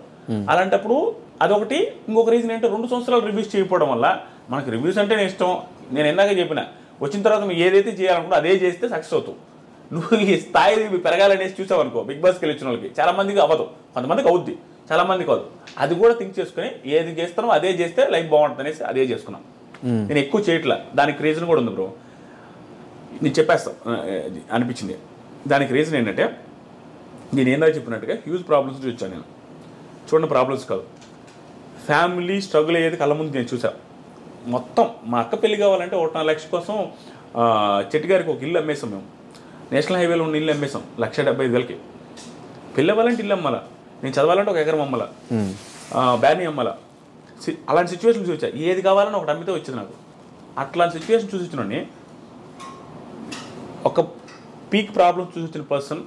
అలాంటప్పుడు అదొకటి. ఇంకొక రీజన్ ఏంటంటే 2 సంవత్సరాలు రివ్యూస్ చేయకపోవడం వల్ల మనకు రివ్యూస్ అంటేనే ఇష్టం. నేను ఎందాక చెప్పిన వచ్చిన తర్వాత నువ్వు ఏదైతే చేయాలనుకుంటో అదే చేస్తే సక్సెస్ అవుతావు. నువ్వు ఈ స్థాయి పెరగాలనేసి చూసావు అనుకో, బిగ్ బాస్కి వెళ్ళి వచ్చిన వాళ్ళకి చాలా మందికి అవ్వదు, కొంతమందికి అవుద్ది, చాలా మందికి అవ్వదు. అది కూడా థింక్ చేసుకుని ఏది చేస్తానో అదే చేస్తే లైఫ్ బాగుంటుంది అనేసి అదే చేసుకున్నాను. నేను ఎక్కువ చేయట్లా. దానికి రీజన్ కూడా ఉంది బ్రో, నేను చెప్పేస్తాను అనిపించింది. దానికి రీజన్ ఏంటంటే నేను ఏందా చెప్పినట్టుగా హ్యూజ్ ప్రాబ్లమ్స్ చూసాను. నేను చూడండి ప్రాబ్లమ్స్ కాదు, ఫ్యామిలీ స్ట్రగుల్ అయ్యేది కళ్ళ ముందు నేను చూసా. మొత్తం మా అక్క పెళ్లి కావాలంటే 1.5 లక్ష కోసం చెట్టుగారికి ఒక ఇల్లు అమ్మేసాం మేము. నేషనల్ హైవేలో ఉన్న ఇల్లు అమ్మేసాం 1,75,000కి. పెళ్ళి అవ్వాలంటే ఇల్లు అమ్మాలా, నేను చదవాలంటే 1 ఎకరం అమ్మాలా, బ్యానీ అమ్మాలా. అలాంటి సిచ్యువేషన్ చూసా. ఏది కావాలని ఒకటి అమ్మితే వచ్చింది నాకు. అట్లాంటి సిచ్యువేషన్ చూసి వచ్చిన ఒక పీక్ ప్రాబ్లమ్ చూసి వచ్చిన పర్సన్,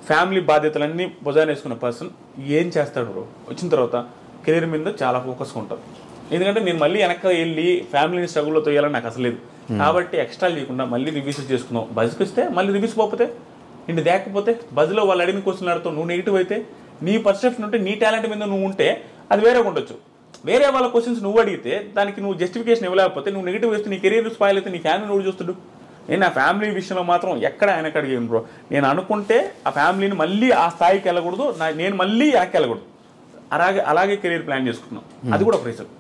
ఫ్యామిలీ బాధ్యతలన్నీ భుజాన్ని వేసుకున్న పర్సన్ ఏం చేస్తాడు బ్రో వచ్చిన తర్వాత కెరీర్ మీద చాలా ఫోకస్గా ఉంటారు. ఎందుకంటే నేను మళ్ళీ వెనక్కి వెళ్ళి ఫ్యామిలీని స్ట్రగుల్లో తోయాలని నాకు అసలు లేదు. కాబట్టి ఎక్స్ట్రా చేయకుండా మళ్ళీ రివ్యూస్ చేసుకున్నావు. బజ్కి వస్తే మళ్ళీ రివ్యూస్ పోతే నిన్ను దేకపోతే బజ్లో వాళ్ళు అడిగిన క్వశ్చన్ అడుగుతావు, నువ్వు నెగిటివ్ అయితే నీ పర్సెప్షన్ ఉంటే నీ టాలెంట్ మీద నువ్వు ఉంటే అది వేరే ఉండొచ్చు. వేరే వాళ్ళ క్వశ్చన్స్ నువ్వు అడిగితే దానికి నువ్వు జస్టిఫికేషన్ ఇవ్వలేకపోతే నువ్వు నెగిటివ్ వేస్తే నీ కెరీర్ స్పాయిల్ అయితే నీ ఫ్యామిలీ నువ్వు చూస్తాడు. నేను ఆ ఫ్యామిలీ విషయంలో మాత్రం ఎక్కడ ఆయనకు అడిగాను బ్రో. నేను అనుకుంటే ఆ ఫ్యామిలీని మళ్ళీ ఆ స్థాయికి వెళ్ళకూడదు, నేను మళ్ళీ వెనక్కి వెళ్ళకూడదు. అలాగే కెరీర్ ప్లాన్ చేసుకున్నాం. అది కూడా ఒక రీజన్.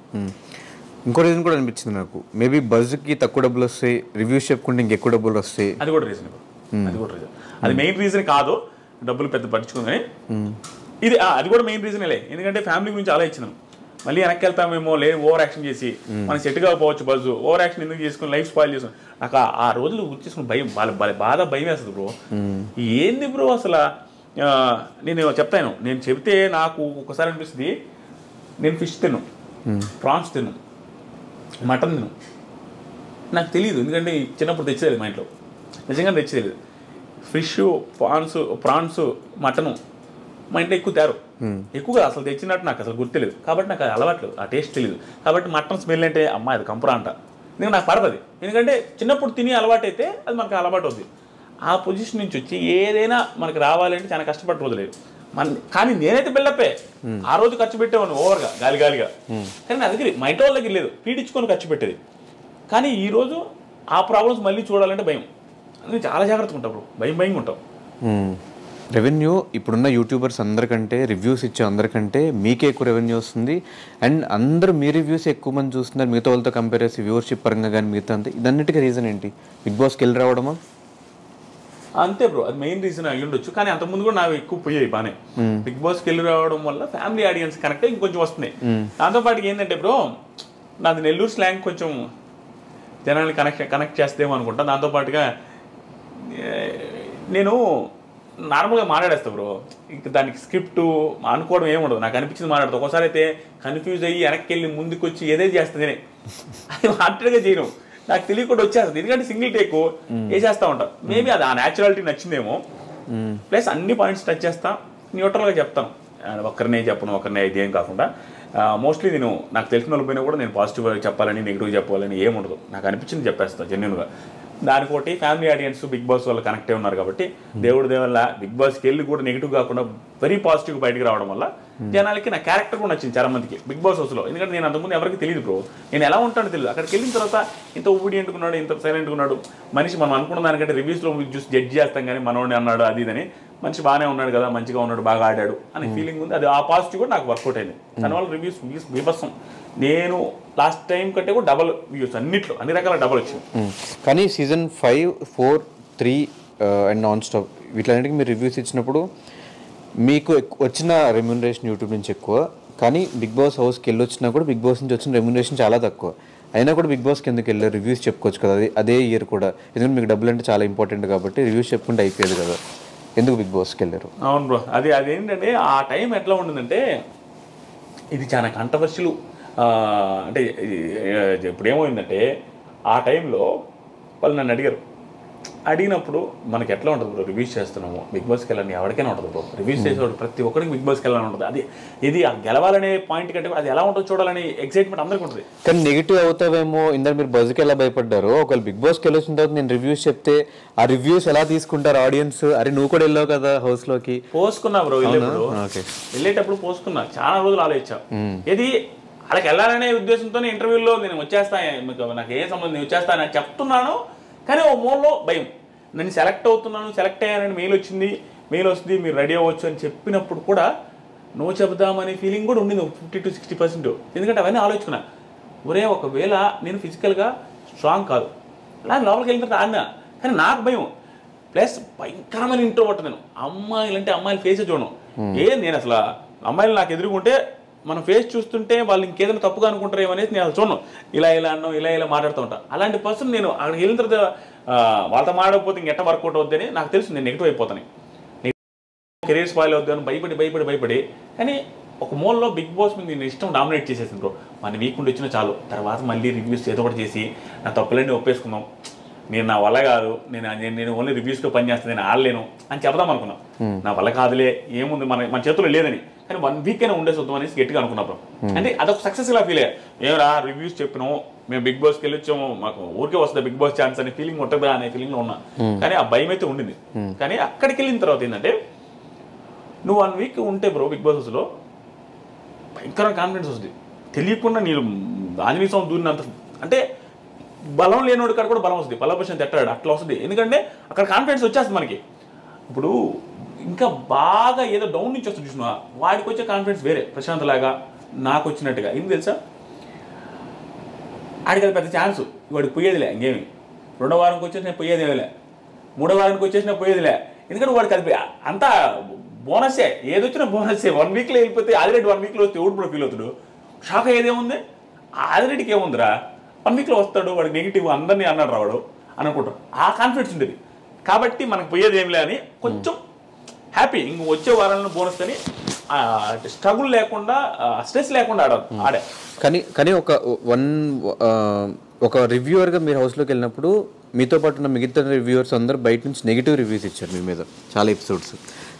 ఇంకో రీజన్ కూడా అనిపించింది నాకు, మేబీ బజ్కి తక్కువ డబ్బులు వస్తాయి, రివ్యూస్ చెప్పుకుంటే ఇంకెక్కువ డబ్బులు వస్తాయి. అది కూడా రీజన్. అది మెయిన్ రీజన్ కాదు, డబ్బులు పెద్ద పట్టించుకుందని ఇది అది కూడా మెయిన్ రీజనేలే. ఎందుకంటే ఫ్యామిలీ గురించి అలా ఇచ్చినాను. మళ్ళీ వెనక్కి వెళ్తామేమో లేదు ఓవర్ యాక్షన్ చేసి మనం సెట్ కాకపోవచ్చు బజ్జు ఓవర్ యాక్షన్ ఎందుకు చేసుకుని లైఫ్ స్పాయిల్ చేసుకుని నాకు ఆ రోజులు గుర్తించుకుని భయం బాధ భయం వేస్తుంది బ్రో. ఏంది బ్రో అసలు నేను చెప్తాను, నేను చెబితే నాకు ఒకసారి అనిపిస్తుంది, నేను ఫిష్ తిను, ప్రాన్స్ తిను, మటన్ తిను, నాకు తెలియదు ఎందుకంటే చిన్నప్పుడు తెచ్చేది మా ఇంట్లో, నిజంగా తెచ్చేది. ఫిష్ ప్రాన్స్ మటను మా ఇంట్లో ఎక్కువ తేరు, ఎక్కువగా అసలు తెచ్చినట్టు నాకు అసలు గుర్తులేదు, కాబట్టి నాకు అది అలవాట్లేదు, ఆ టేస్ట్ తెలియదు. కాబట్టి మటన్ స్మెల్ అంటే అమ్మ అది కంపురా అంట, ఎందుకంటే నాకు పడదు. ఎందుకంటే చిన్నప్పుడు తిని అలవాటు అయితే అది మనకు అలవాటు అవుతుంది. ఆ పొజిషన్ నుంచి వచ్చి ఏదైనా మనకు రావాలంటే చాలా కష్టపడి రోజు లేదు కానీ నేనైతే బిల్డప్పే ఆ రోజు ఖర్చు పెట్టేవాడిని ఓవర్గా గాలిగా. కానీ నా దగ్గర మా ఇంట్లో వాళ్ళ దగ్గర లేదు, పీడించుకొని ఖర్చు పెట్టేది. కానీ ఈరోజు ఆ ప్రాబ్లమ్స్ మళ్ళీ చూడాలంటే భయం, అందుకే చాలా జాగ్రత్తగా ఉంటాం బ్రో, భయంగా ఉంటాం. రెవెన్యూ ఇప్పుడున్న యూట్యూబర్స్ అందరికంటే, రివ్యూస్ ఇచ్చే అందరికంటే మీకే ఎక్కువ రెవెన్యూ వస్తుంది. అండ్ అందరూ మీ రివ్యూస్ ఎక్కువ మంది చూస్తున్నారు మిగతా వాళ్ళతో కంపేర్ చేసి, వ్యూవర్షిప్ పరంగా కానీ మిగతా అంతే. ఇదన్నిటికీ రీజన్ ఏంటి? బిగ్ బాస్కి వెళ్ళి రావడమా? అంతే బ్రో, అది మెయిన్ రీజన్ అయ్యి ఉండొచ్చు. కానీ అంతకుముందు కూడా నాకు ఎక్కువ పోయాయి బాగానే. బిగ్ బాస్కి వెళ్ళి రావడం వల్ల ఫ్యామిలీ ఆడియన్స్ కనెక్ట్ ఇంకొంచెం వస్తున్నాయి. దాంతోపాటు ఏంటంటే బ్రో, నాది నెల్లూరు స్లాంగ్ కొంచెం జనాన్ని కనెక్ట్ చేస్తేమో అనుకుంటా. దాంతోపాటుగా నేను నార్మల్గా మాట్లాడేస్తా బ్రో, ఇంకా దానికి స్క్రిప్ట్ అనుకోవడం ఏముండదు, నాకు అనిపించింది మాట్లాడతా. ఒకసారి అయితే కన్ఫ్యూజ్ అయ్యి వెనక్కి వెళ్ళి ముందుకు వచ్చి ఏదైతే చేస్తుంది అది హార్ట్గా చేయను, నాకు తెలియకుండా వచ్చేస్తుంది. ఎందుకంటే సింగిల్ టేక్ వేసేస్తా ఉంటా. మేబీ అది ఆ న్యాచురాలిటీ నచ్చిందేమో. ప్లస్ అన్ని పాయింట్స్ టచ్ చేస్తా, న్యూట్రల్గా చెప్తాను, ఒకరినే చెప్పను, ఒకరినే ఇదేం కాకుండా. మోస్ట్లీ నేను నాకు తెలిసిన వాళ్ళు పోయినా కూడా నేను పాజిటివ్ చెప్పాలని నెగిటివ్ చెప్పాలని ఏముండదు, నాకు అనిపించింది చెప్పేస్తాను జెన్యున్గా. దానికోటి ఫ్యామిలీ ఆడియన్స్ బిగ్ బాస్ వాళ్ళు కనెక్ట్ అయి ఉన్నారు కాబట్టి దేవుడి దేవల్ల బిగ్ బాస్కి వెళ్ళి కూడా నెగిటివ్ కాకుండా వెరీ పాజిటివ్ బయటకు రావడం వల్ల జనాలకి నా క్యారెక్టర్ కూడా నచ్చింది చాలా మందికి బిగ్ బాస్ హౌస్లో. ఎందుకంటే నేను అంతకుముందు ఎవరికి తెలియదు బ్రో, నేను ఎలా ఉంటానో తెలియదు. అక్కడికి వెళ్ళిన తర్వాత ఇంత ఒబీడియంట్గా ఉన్నాడు, ఇంత సైలెంట్గా ఉన్నాడు మనిషి, మనం అనుకున్న దానికంటే రివ్యూస్లో చూసి జడ్జ్ చేస్తాం కానీ మనోడిని అన్నాడు అది ఇదని, మనిషి బాగానే ఉన్నాడు కదా, మంచిగా ఉన్నాడు, బాగా ఆడాడు అనే ఫీలింగ్ ఉంది. అది ఆ పాజిటివ్ కూడా నాకు వర్కౌట్ అయింది. దానివల్ల రివ్యూస్ బీభత్సం, నేను లాస్ట్ టైం కంటే కూడా డబల్ వ్యూస్ అన్నిట్లో అన్ని రకాల డబల్ వచ్చింది. కానీ సీజన్ 5, 4, 3 అండ్ నాన్ స్టాప్ వీటిలన్నిటికీ మీరు రివ్యూస్ ఇచ్చినప్పుడు మీకు వచ్చిన రెమ్యూనరేషన్ యూట్యూబ్ నుంచి ఎక్కువ, కానీ బిగ్ బాస్ హౌస్కి వెళ్ళి వచ్చినా కూడా బిగ్ బాస్ నుంచి వచ్చిన రెమ్యూనరేషన్ చాలా తక్కువ. అయినా కూడా బిగ్ బాస్కి ఎందుకు వెళ్ళారు? రివ్యూస్ చెప్పుకోవచ్చు కదా అదే ఇయర్ కూడా, ఎందుకంటే మీకు డబ్బులు అంటే చాలా ఇంపార్టెంట్ కాబట్టి రివ్యూస్ చెప్పుకుంటే అయిపోయేది కదా, ఎందుకు బిగ్ బాస్కి వెళ్ళారు? అవును బ్రో, అదేంటంటే ఆ టైం ఎట్లా ఉండిందంటే ఇది చాలా కంట్రవర్షియల్. అంటే ఇప్పుడు ఏమైందంటే ఆ టైంలో వాళ్ళు నన్ను అడిగినప్పుడు మనకి ఎట్లా ఉంటుంది బ్రో, రివ్యూస్ చేస్తున్నాము బిగ్ బాస్కి వెళ్ళాలని ఎవరికైనా ఉంటుంది బ్రో, రివ్యూస్ చేసేవాడు ప్రతి ఒక్కరికి బిగ్ బాస్కి వెళ్ళాలని ఉంటుంది. అది ఇది గెలవాలనే పాయింట్ కంటే అది ఎలా ఉంటుందో చూడాలని ఎక్సైట్మెంట్ అందరికీ ఉంటుంది. కానీ నెగిటివ్ అవుతావేమో, ఇందాక మీరు బజ్కి ఎలా భయపడ్డారు, ఒకవేళ బిగ్ బాస్కి వెళ్ళి వచ్చిన తర్వాత నేను రివ్యూస్ చెప్తే ఆ రివ్యూస్ ఎలా తీసుకుంటారు ఆడియన్స్? అరే నువ్వు కూడా వెళ్ళావు కదా హౌస్లోకి. పోసుకున్నా బ్రో, వెళ్ళేటప్పుడు పోసుకున్నా, చాలా రోజులు ఆలోచించా. ఏది వాళ్ళకి వెళ్ళాలనే ఉద్దేశంతో ఇంటర్వ్యూలో నేను వచ్చేస్తాను, నాకు ఏ సంబంధం నేను వచ్చేస్తాను అని చెప్తున్నాను. కానీ ఓ మూలలో భయం, నేను సెలెక్ట్ అయ్యానని మెయిల్ వస్తుంది మీరు రెడీ అవ్వచ్చు అని చెప్పినప్పుడు కూడా నో చెబుదామనే ఫీలింగ్ కూడా ఉండింది 50 to 60%. ఎందుకంటే అవన్నీ ఆలోచించుకున్నా, ఒరే ఒకవేళ నేను ఫిజికల్గా స్ట్రాంగ్ కాదు అలా లోపలికి వెళ్ళిన తర్వాత ఆడినా, కానీ నాకు భయం. ప్లస్ భయంకరమైన ఇంట్రోవర్ట్ నేను, అమ్మాయిల ఫేసే చూడను. నేను అసలు అమ్మాయిలు నాకు ఎదురుకుంటే మనం ఫేస్ చూస్తుంటే వాళ్ళు ఇంకేదైనా తప్పుగా అనుకుంటారేమో అనేది నేను చూడను, ఇలా అన్నాం ఇలా మాట్లాడుతూ ఉంటాను. అలాంటి పర్సన్ నేను అక్కడికి వెళ్ళిన తర్వాత వాళ్ళతో మాడకపోతే ఇంకెట్ట వర్కౌట్ అవుద్దని నాకు తెలుసు, నేను నెగిటివ్ అయిపోతాను, కెరీర్ స్పాయిల్ అవుద్దాను భయపడి. కానీ ఒక మూలలో బిగ్ బాస్ మీద నేను ఇష్టం డామినేట్ చేసేసింది బ్రో. 1 వీక్ ఉండి వచ్చినా చాలు, తర్వాత మళ్ళీ రివ్యూస్ ఏదో ఒకటి చేసి నా తప్పులన్నీ ఒప్పేసుకుందాం, నేను నా వల్ల కాదు, నేను ఓన్లీ రివ్యూస్లో పని చేస్తాను, నేను ఆడలేను అని చెప్దాం అనుకున్నాను. నా వల్ల కాదులే, ఏముంది మన చేతుల్లో లేదని. కానీ 1 వీక్ అయినా ఉండేసి వద్దాం అనేసి గట్టిగా అనుకున్నాం. అంటే అదొక సక్సెస్గా ఫీల్ అయ్యా. ఏమరా రివ్యూస్ చెప్పినాము, మేము బిగ్ బాస్కి వెళ్ళి వచ్చాము, మాకు ఊరికే వస్తుంది బిగ్ బాస్ ఛాన్స్ అనే ఫీలింగ్ ఉంటుందా అనే ఫీలింగ్లో ఉన్నా. కానీ ఆ భయం అయితే ఉండింది. కానీ అక్కడికి వెళ్ళిన తర్వాత ఏంటంటే నువ్వు 1 వీక్ ఉంటే బ్రో బిగ్ బాస్ హౌస్లో భయంకర కాన్ఫిడెన్స్ వస్తుంది. తెలియకుండా నేను ఆంజనేయ స్వామి దూరినంత, అంటే బలం లేనివాడు కాడ కూడా బలం వస్తుంది, బలపరిచిన తిట్టాడు అట్లా వస్తుంది. ఎందుకంటే అక్కడ కాన్ఫిడెన్స్ వచ్చేస్తుంది మనకి. ఇప్పుడు ఇంకా బాగా ఏదో డౌన్ నుంచి వస్తుంది చూసినా, వాడికి వచ్చే కాన్ఫిడెన్స్ వేరే, ప్రశాంత్ లాగా నాకు వచ్చినట్టుగా. ఏం తెలుసా, ఆడికి అది పెద్ద ఛాన్స్, వాడికి పోయేదిలే ఇంకేమి. 2వ వారానికి వచ్చేసిన పోయేదేమిలే, 3వ వారానికి వచ్చేసిన పోయేదిలే. ఎందుకంటే వాడికి అది అంతా బోనస్సే, ఏదొచ్చినా బోనస్సే. 1 వీక్లో వెళ్ళిపోతే ఆల్రెడీ 1 వీక్లో వస్తే ఎవడు కూడా ఫీల్ అవుతాడు. షాక్ అయ్యేదేముంది, ఆదిరెడ్డికి ఏముందిరా 1 వీక్లో వస్తాడు, వాడికి నెగిటివ్ అందరినీ అన్నాడు రావాడు అని అనుకుంటారు. ఆ కాన్ఫిడెన్స్ ఉండేది. కాబట్టి మనకు పోయేది ఏం లే అని కొంచెం హ్యాపీ. ఇంక వచ్చే వారాలను బోనస్ అని స్ట్రగుల్ లేకుండా, స్ట్రెస్ లేకుండా ఆడే. కానీ ఒక రివ్యూవర్గా మీరు హౌస్లోకి వెళ్ళినప్పుడు మీతో పాటు ఉన్న మిగతా రివ్యూవర్స్ అందరూ బయట నుంచి నెగిటివ్ రివ్యూస్ ఇచ్చారు మీ మీద చాలా ఎపిసోడ్స్.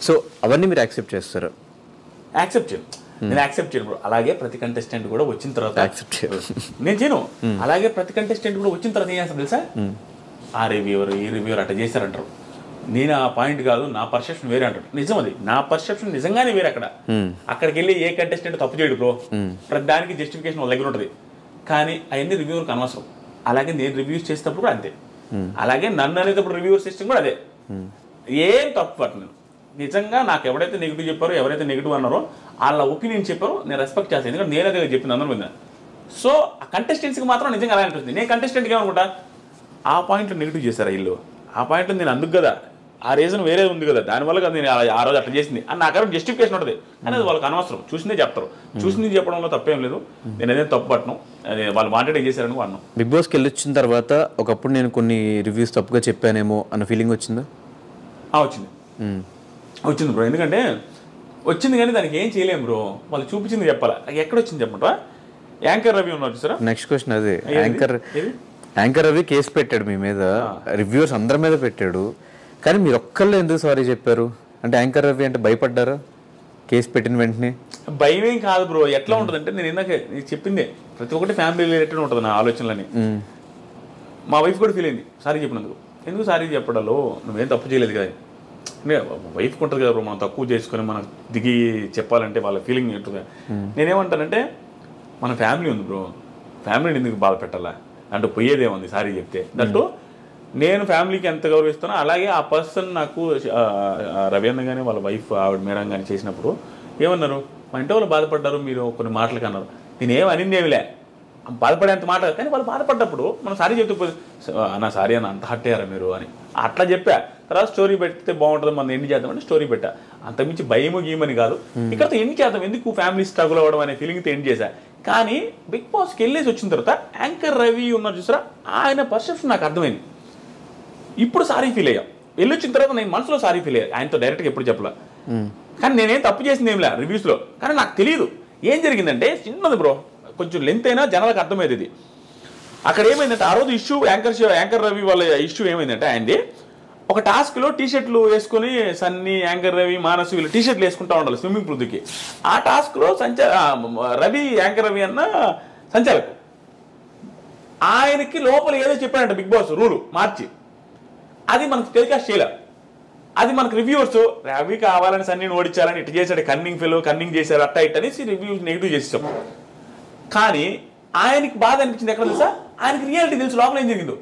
సో అవన్నీ మీరు యాక్సెప్ట్ చేస్తారా? యాక్సెప్ట్ చేయను, నేను యాక్సెప్ట్ చేయను. అలాగే ప్రతి కంటెస్టెంట్ కూడా వచ్చిన తర్వాత యాక్సెప్ట్ చేయను, నేను చేయను. అలాగే ప్రతి కంటెస్టెంట్ కూడా వచ్చిన తర్వాత ఏం చేస్తాను తెలుసా, ఆ రివ్యూవర్ ఈ రివ్యూవర్ అట్లా చేశారంటారు. నేను ఆ పాయింట్ కాదు, నా పర్సెప్షన్ వేరే అంటాడు. నిజం, అది నా పర్సెప్షన్ నిజంగానే వేరే. అక్కడికి వెళ్ళి ఏ కంటెస్టెంట్ తప్పు చేయడు బ్రో, ప్రతి దానికి జస్టిఫికేషన్ వాళ్ళ దగ్గర ఉంటుంది. కానీ అవన్నీ రివ్యూవర్కి అనవసరం. అలాగే నేను రివ్యూస్ చేసేటప్పుడు కూడా అంతే. అలాగే నన్ను అనేటప్పుడు రివ్యూవర్ సిస్టమ్ కూడా అదే. ఏం తప్పు పట్టను. నిజంగా నాకు ఎవరైతే నెగిటివ్ చెప్పారో, ఎవరైతే నెగిటివ్ అన్నారో వాళ్ళ ఒపీనియన్ చెప్పారో నేను రెస్పెక్ట్ చేస్తాను. ఎందుకంటే నేను అదే చెప్పింది అందరూ మీద. సో ఆ కంటెస్టెంట్స్కి మాత్రం నిజంగా అలా అనిపిస్తుంది. నేను కంటెస్టెంట్కి ఏమనుకుంటా, ఆ పాయింట్లో నెగిటివ్ చేశారా ఇల్లు, ఆ పాయింట్లో నేను అందుకు కదా, ఆ రీజన్ వేరే ఉంది కదా, దానివల్ల కదా నేను ఆ రోజు అట్లా చేసింది అని నాకు జస్టిఫికేషన్ ఉంటుంది. కానీ అది వాళ్ళకి అనవసరం. చూసిందే చెప్తారు, చూసింది చెప్పడంలో తప్పేం లేదు. నేను అదే తప్పు పట్టను, వాళ్ళు మాట్లాడే చేశారని వాడినాం. బిగ్ బాస్కి వెళ్ళి వచ్చిన తర్వాత ఒకప్పుడు నేను కొన్ని రివ్యూస్ తప్పుగా చెప్పానేమో అన్న ఫీలింగ్ వచ్చిందా? వచ్చింది బ్రో. ఎందుకంటే వచ్చింది కానీ దానికి ఏం చేయలేము బ్రో, వాళ్ళు చూపించింది చెప్పాలా. ఎక్కడ వచ్చింది చెప్పమంటా, యాంకర్ రవి ఉన్నారు చూసారా. నెక్స్ట్ క్వశ్చన్ అదే. యాంకర్ రవి కేసు పెట్టాడు మీ మీద, రివ్యూవర్స్ అందరి మీద పెట్టాడు, కానీ మీరు ఒక్కళ్ళు ఎందుకు సారీ చెప్పారు? అంటే యాంకర్ రవి అంటే భయపడ్డారా కేసు పెట్టిన వెంటనే? భయమేం కాదు బ్రో. ఎట్లా ఉంటుందంటే, నేను ఇందాక చెప్పిందే, ప్రతి ఒక్కటి ఫ్యామిలీ రిలేటెడ్ ఉంటుంది నా ఆలోచనలని. మా వైఫ్ కూడా ఫీల్ అయింది సారీ చెప్పినందుకు. ఎందుకు సారీ చెప్పడాలో, నువ్వేం తప్పు చేయలేదు కదా. వైఫ్కి ఉంటుంది కదా బ్రో, మనం తక్కువ చేసుకొని మనం దిగి చెప్పాలంటే వాళ్ళ ఫీలింగ్ ఉంటుంది. నేనేమంటానంటే, మన ఫ్యామిలీ ఉంది బ్రో, ఫ్యామిలీని ఎందుకు బాధ పెట్టాలా అంటే పోయేదేముంది సారీ చెప్తే. దట్టు నేను ఫ్యామిలీకి ఎంత గౌరవిస్తానో అలాగే ఆ పర్సన్ నాకు రవి అన్న కానీ వాళ్ళ వైఫ్ ఆవిడ మేడం కానీ చేసినప్పుడు ఏమన్నారు, మా ఇంటి వాళ్ళు బాధపడ్డారు, మీరు కొన్ని మాటలకి అన్నారు. నేనేం అనిందేమిలే, బాధపడేంత మాట. కానీ వాళ్ళు బాధపడ్డప్పుడు మనం సారీ చెప్తే అన్న సారీ అన్న అంత హట్ అయ్యారా మీరు అని అట్లా చెప్పా. తర్వాత స్టోరీ పెడితే బాగుంటుంది, మనం ఎన్ని చేద్దామంటే స్టోరీ పెట్టా. అంతకుమించి భయము గీమని కాదు, ఇక్కడతో ఎన్ని చేద్దాం, ఎందుకు ఫ్యామిలీ స్ట్రగుల్ అవ్వడం అనే ఫీలింగ్తో ఎండ్ చేశా. కానీ బిగ్ బాస్కి వెళ్ళేసి వచ్చిన తర్వాత యాంకర్ రవి ఉన్నారు చూసారా, ఆయన పర్సెప్షన్ నాకు అర్థమైంది. ఇప్పుడు సారీ ఫీల్ అయ్యా. వెళ్ళొచ్చిన తర్వాత నేను మనసులో సారీ ఫీల్ అయ్యా, ఆయనతో డైరెక్ట్గా ఎప్పుడు చెప్పలే. కానీ నేనేం తప్పు చేసింది ఏం లే రివ్యూస్లో. కానీ నాకు తెలియదు ఏం జరిగిందంటే, చిన్నది బ్రో, కొంచెం లెంత్ అయినా జనాలకు అర్థమయ్యేది ఇది. అక్కడ ఏమైందంటే ఆ రోజు ఇష్యూ యాంకర్ రవి వాళ్ళ ఇష్యూ ఏమైందంటే, ఆయనది ఒక టాస్క్లో టీషర్ట్లు వేసుకొని సన్నీ, యాంకర్ రవి, మానసు వీళ్ళు టీషర్ట్లు వేసుకుంటా ఉండాలి స్విమ్మింగ్ పూల్ దిక్కి. ఆ టాస్క్లో రవి యాంకర్ రవి అన్న సంచాలకు ఆయనకి లోపల ఏదో చెప్పాడంట బిగ్ బాస్ రూలు మార్చి. అది మనకు టెలికాస్ట్ చేయలే. అది మనకు రివ్యూవర్స్ రవి కావాలని సన్నీని ఓడించాలని ఇటు చేశాడు, కన్నింగ్ చేశారు అట్ట ఇట్ అనేసి రివ్యూస్ నెగిటివ్ చేసాం. కానీ ఆయనకి బాధ అనిపించింది ఎక్కడ తెలుసా, ఆయనకి రియాలిటీ తెలుసు లోపల ఏం జరిగిందో.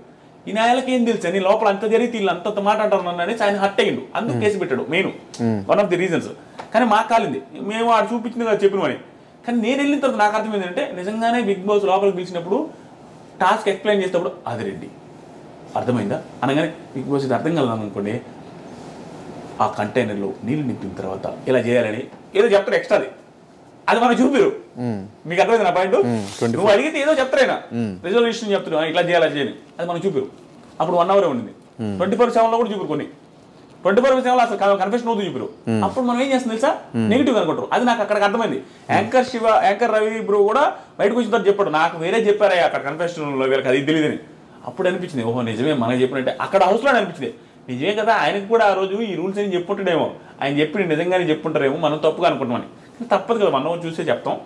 ఈ నాయలకి ఏం తెలుసు అని లోపల అంత జరిగితే వీళ్ళు అంత మాట అంటారు నన్ను అనేసి ఆయన హట్ అయ్యిండు. అందుకు కేసు పెట్టాడు main, one of the reasons. కానీ మాకు కాలింది, మేము ఆడు చూపించింది కదా చెప్పినమని. కానీ నేను వెళ్ళిన తర్వాత నాకు అర్థం ఏంటంటే, నిజంగానే బిగ్ బాస్ లోపలికి పిలిచినప్పుడు టాస్క్ ఎక్స్ప్లెయిన్ చేసేటప్పుడు ఆదిరెడ్డి అర్థమైందా అనగానే బిగ్ బాస్ ఇది అర్థం కలదాం అనుకోండి, ఆ కంటైనర్లో నీళ్ళు నింపిన తర్వాత ఇలా చేయాలని ఏదో చెప్తారు ఎక్స్ట్రాది, అది మనం చూపిరు. మీకు అర్థమైంది నా పాయింట్. నువ్వు అడిగితే ఏదో చెప్తారైనా రిజల్యూషన్ చెప్తున్నావు ఇట్లా చేయాలి చేయని, అది మనం చూపిరు. అప్పుడు 1 అవరే ఉండింది. 24/7 కూడా చూపిరు, కొన్ని 24/7 అసలు కన్ఫెషన్ అవుతుంది చూపిరు. అప్పుడు మనం ఏం చేస్తాం తెలుసా, నెగిటివ్ అనుకుంటారు. అది నాకు అక్కడికి అర్థమైంది. యాంకర్ రవి బ్రో కూడా బయటకు వచ్చిన తర్వాత చెప్పాడు, నాకు వేరే చెప్పారా అక్కడ కన్ఫెషన్లో వీళ్ళకి అది తెలియదని. అప్పుడు అనిపించింది, ఓహో నిజమే మనకి చెప్పినట్టే. అక్కడ హౌస్లో అనిపించింది నిజమే కదా, ఆయనకు కూడా ఆ రోజు ఈ రూల్స్ అని చెప్పుంటాడేమో, ఆయన చెప్పి నిజంగానే చెప్పుంటారేమో, మనం తప్పుగా అనుకుంటామని. తప్పదు కదా, మనం చూసే చెప్తాం.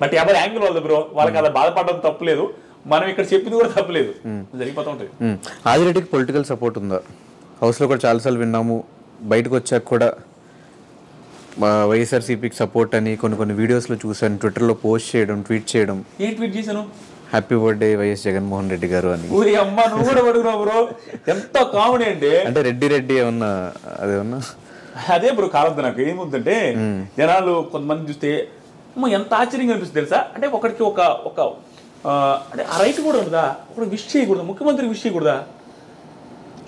బట్ ఎవరి యాంగిల్ వాళ్ళది బ్రో, వాళ్ళకి అలా బాధపడడం తప్పులేదు, మనం ఇక్కడ చెప్పింది కూడా తప్పులేదు, జరిగిపోతూ ఉంటుంది. ఆదిరెడ్డికి పొలిటికల్ సపోర్ట్ ఉందా? హౌస్లో కూడా చాలాసార్లు విన్నాము, బయటకు వచ్చాక కూడా వైఎస్ఆర్సీపీకి సపోర్ట్ అని కొన్ని వీడియోస్లో చూసాను, ట్విట్టర్లో పోస్ట్ చేయడం, ట్వీట్ చేయడం. ఏం ట్వీట్ చేశాను? Happy birthday YS Jaganmohan Reddy గారు అని. అమ్మ నువ్వు కూడా పడుకున్నావు బ్రో, ఎంత కామెడీ అంటే రెడ్డి ఏమన్నా అదేమన్నా అదే బ్రో కావద్దు. నాకు ఏముందంటే, జనాలు కొంతమంది చూస్తే ఎంత ఆశ్చర్యంగా అనిపిస్తుంది తెలుసా. అంటే ఒకరికి ఒక అంటే ఆ రైట్ కూడా ఉండదా, ఒకటి విష్ చేయకూడదు, ముఖ్యమంత్రికి విష్ చేయకూడదా?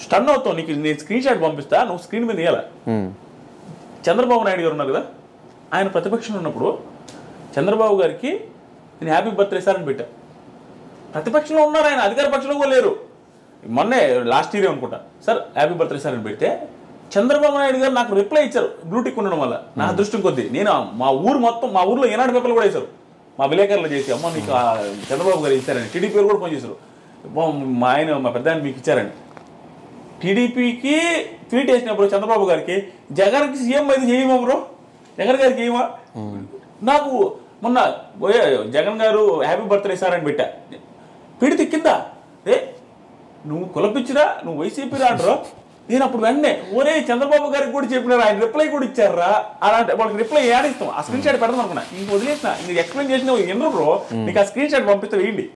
స్టన్ అవుతావు. నీకు నేను స్క్రీన్ షాట్ పంపిస్తా, నువ్వు స్క్రీన్ మీద వేయాల. చంద్రబాబు నాయుడు గారు ఉన్నారు కదా, ఆయన ప్రతిపక్షంలో ఉన్నప్పుడు చంద్రబాబు గారికి నేను హ్యాపీ బర్త్డే సార్ అని పెట్టా. ప్రతిపక్షంలో ఉన్నారు ఆయన, అధికార పక్షంలో కూడా లేరు. మొన్నే లాస్ట్ ఇయర్ అనుకుంటా, సార్ హ్యాపీ బర్త్డే సార్ అని పెడితే చంద్రబాబు నాయుడు గారు నాకు రిప్లై ఇచ్చారు బ్లూటిక్ ఉండడం వల్ల. నా అదృష్టం కొద్దీ నేను మా ఊర్లో ఈనాడు పేపర్లు కూడా వేశారు, మా విలేకరులు చేసి అమ్మ నీకు చంద్రబాబు గారు ఇచ్చారని. టీడీపీ కూడా ఫోన్ చేశారు, మా పెద్ద ఆయన మీకు ఇచ్చారని. టీడీపీకి ట్వీట్ వేసినప్పుడు చంద్రబాబు గారికి జగన్కి సీఎం అయితే చేయమా బ్రో, జగన్ గారికి చేయమా. నాకు మొన్న జగన్ గారు హ్యాపీ బర్త్డే సార్ అని పెట్టా, పెడితే కింద నువ్వు కులపిచ్చిరా, నువ్వు వైసీపీ రాండ్రో. నేను అప్పుడు వెంటనే ఒరే చంద్రబాబు గారికి కూడా చెప్పినారు, ఆయన రిప్లై కూడా ఇచ్చారా. అలాంటి వాళ్ళకి రిప్లై ఏడిస్తాం, ఆ స్క్రీన్ షాట్ పెడదాం అనుకున్నా. ఇంక వదిలేసిన, ఇంక ఎక్స్ప్లెయిన్ చేసిన ఎన్నో బ్రో, నీకు ఆ స్క్రీన్ షాట్ పంపిస్తే వేయండి.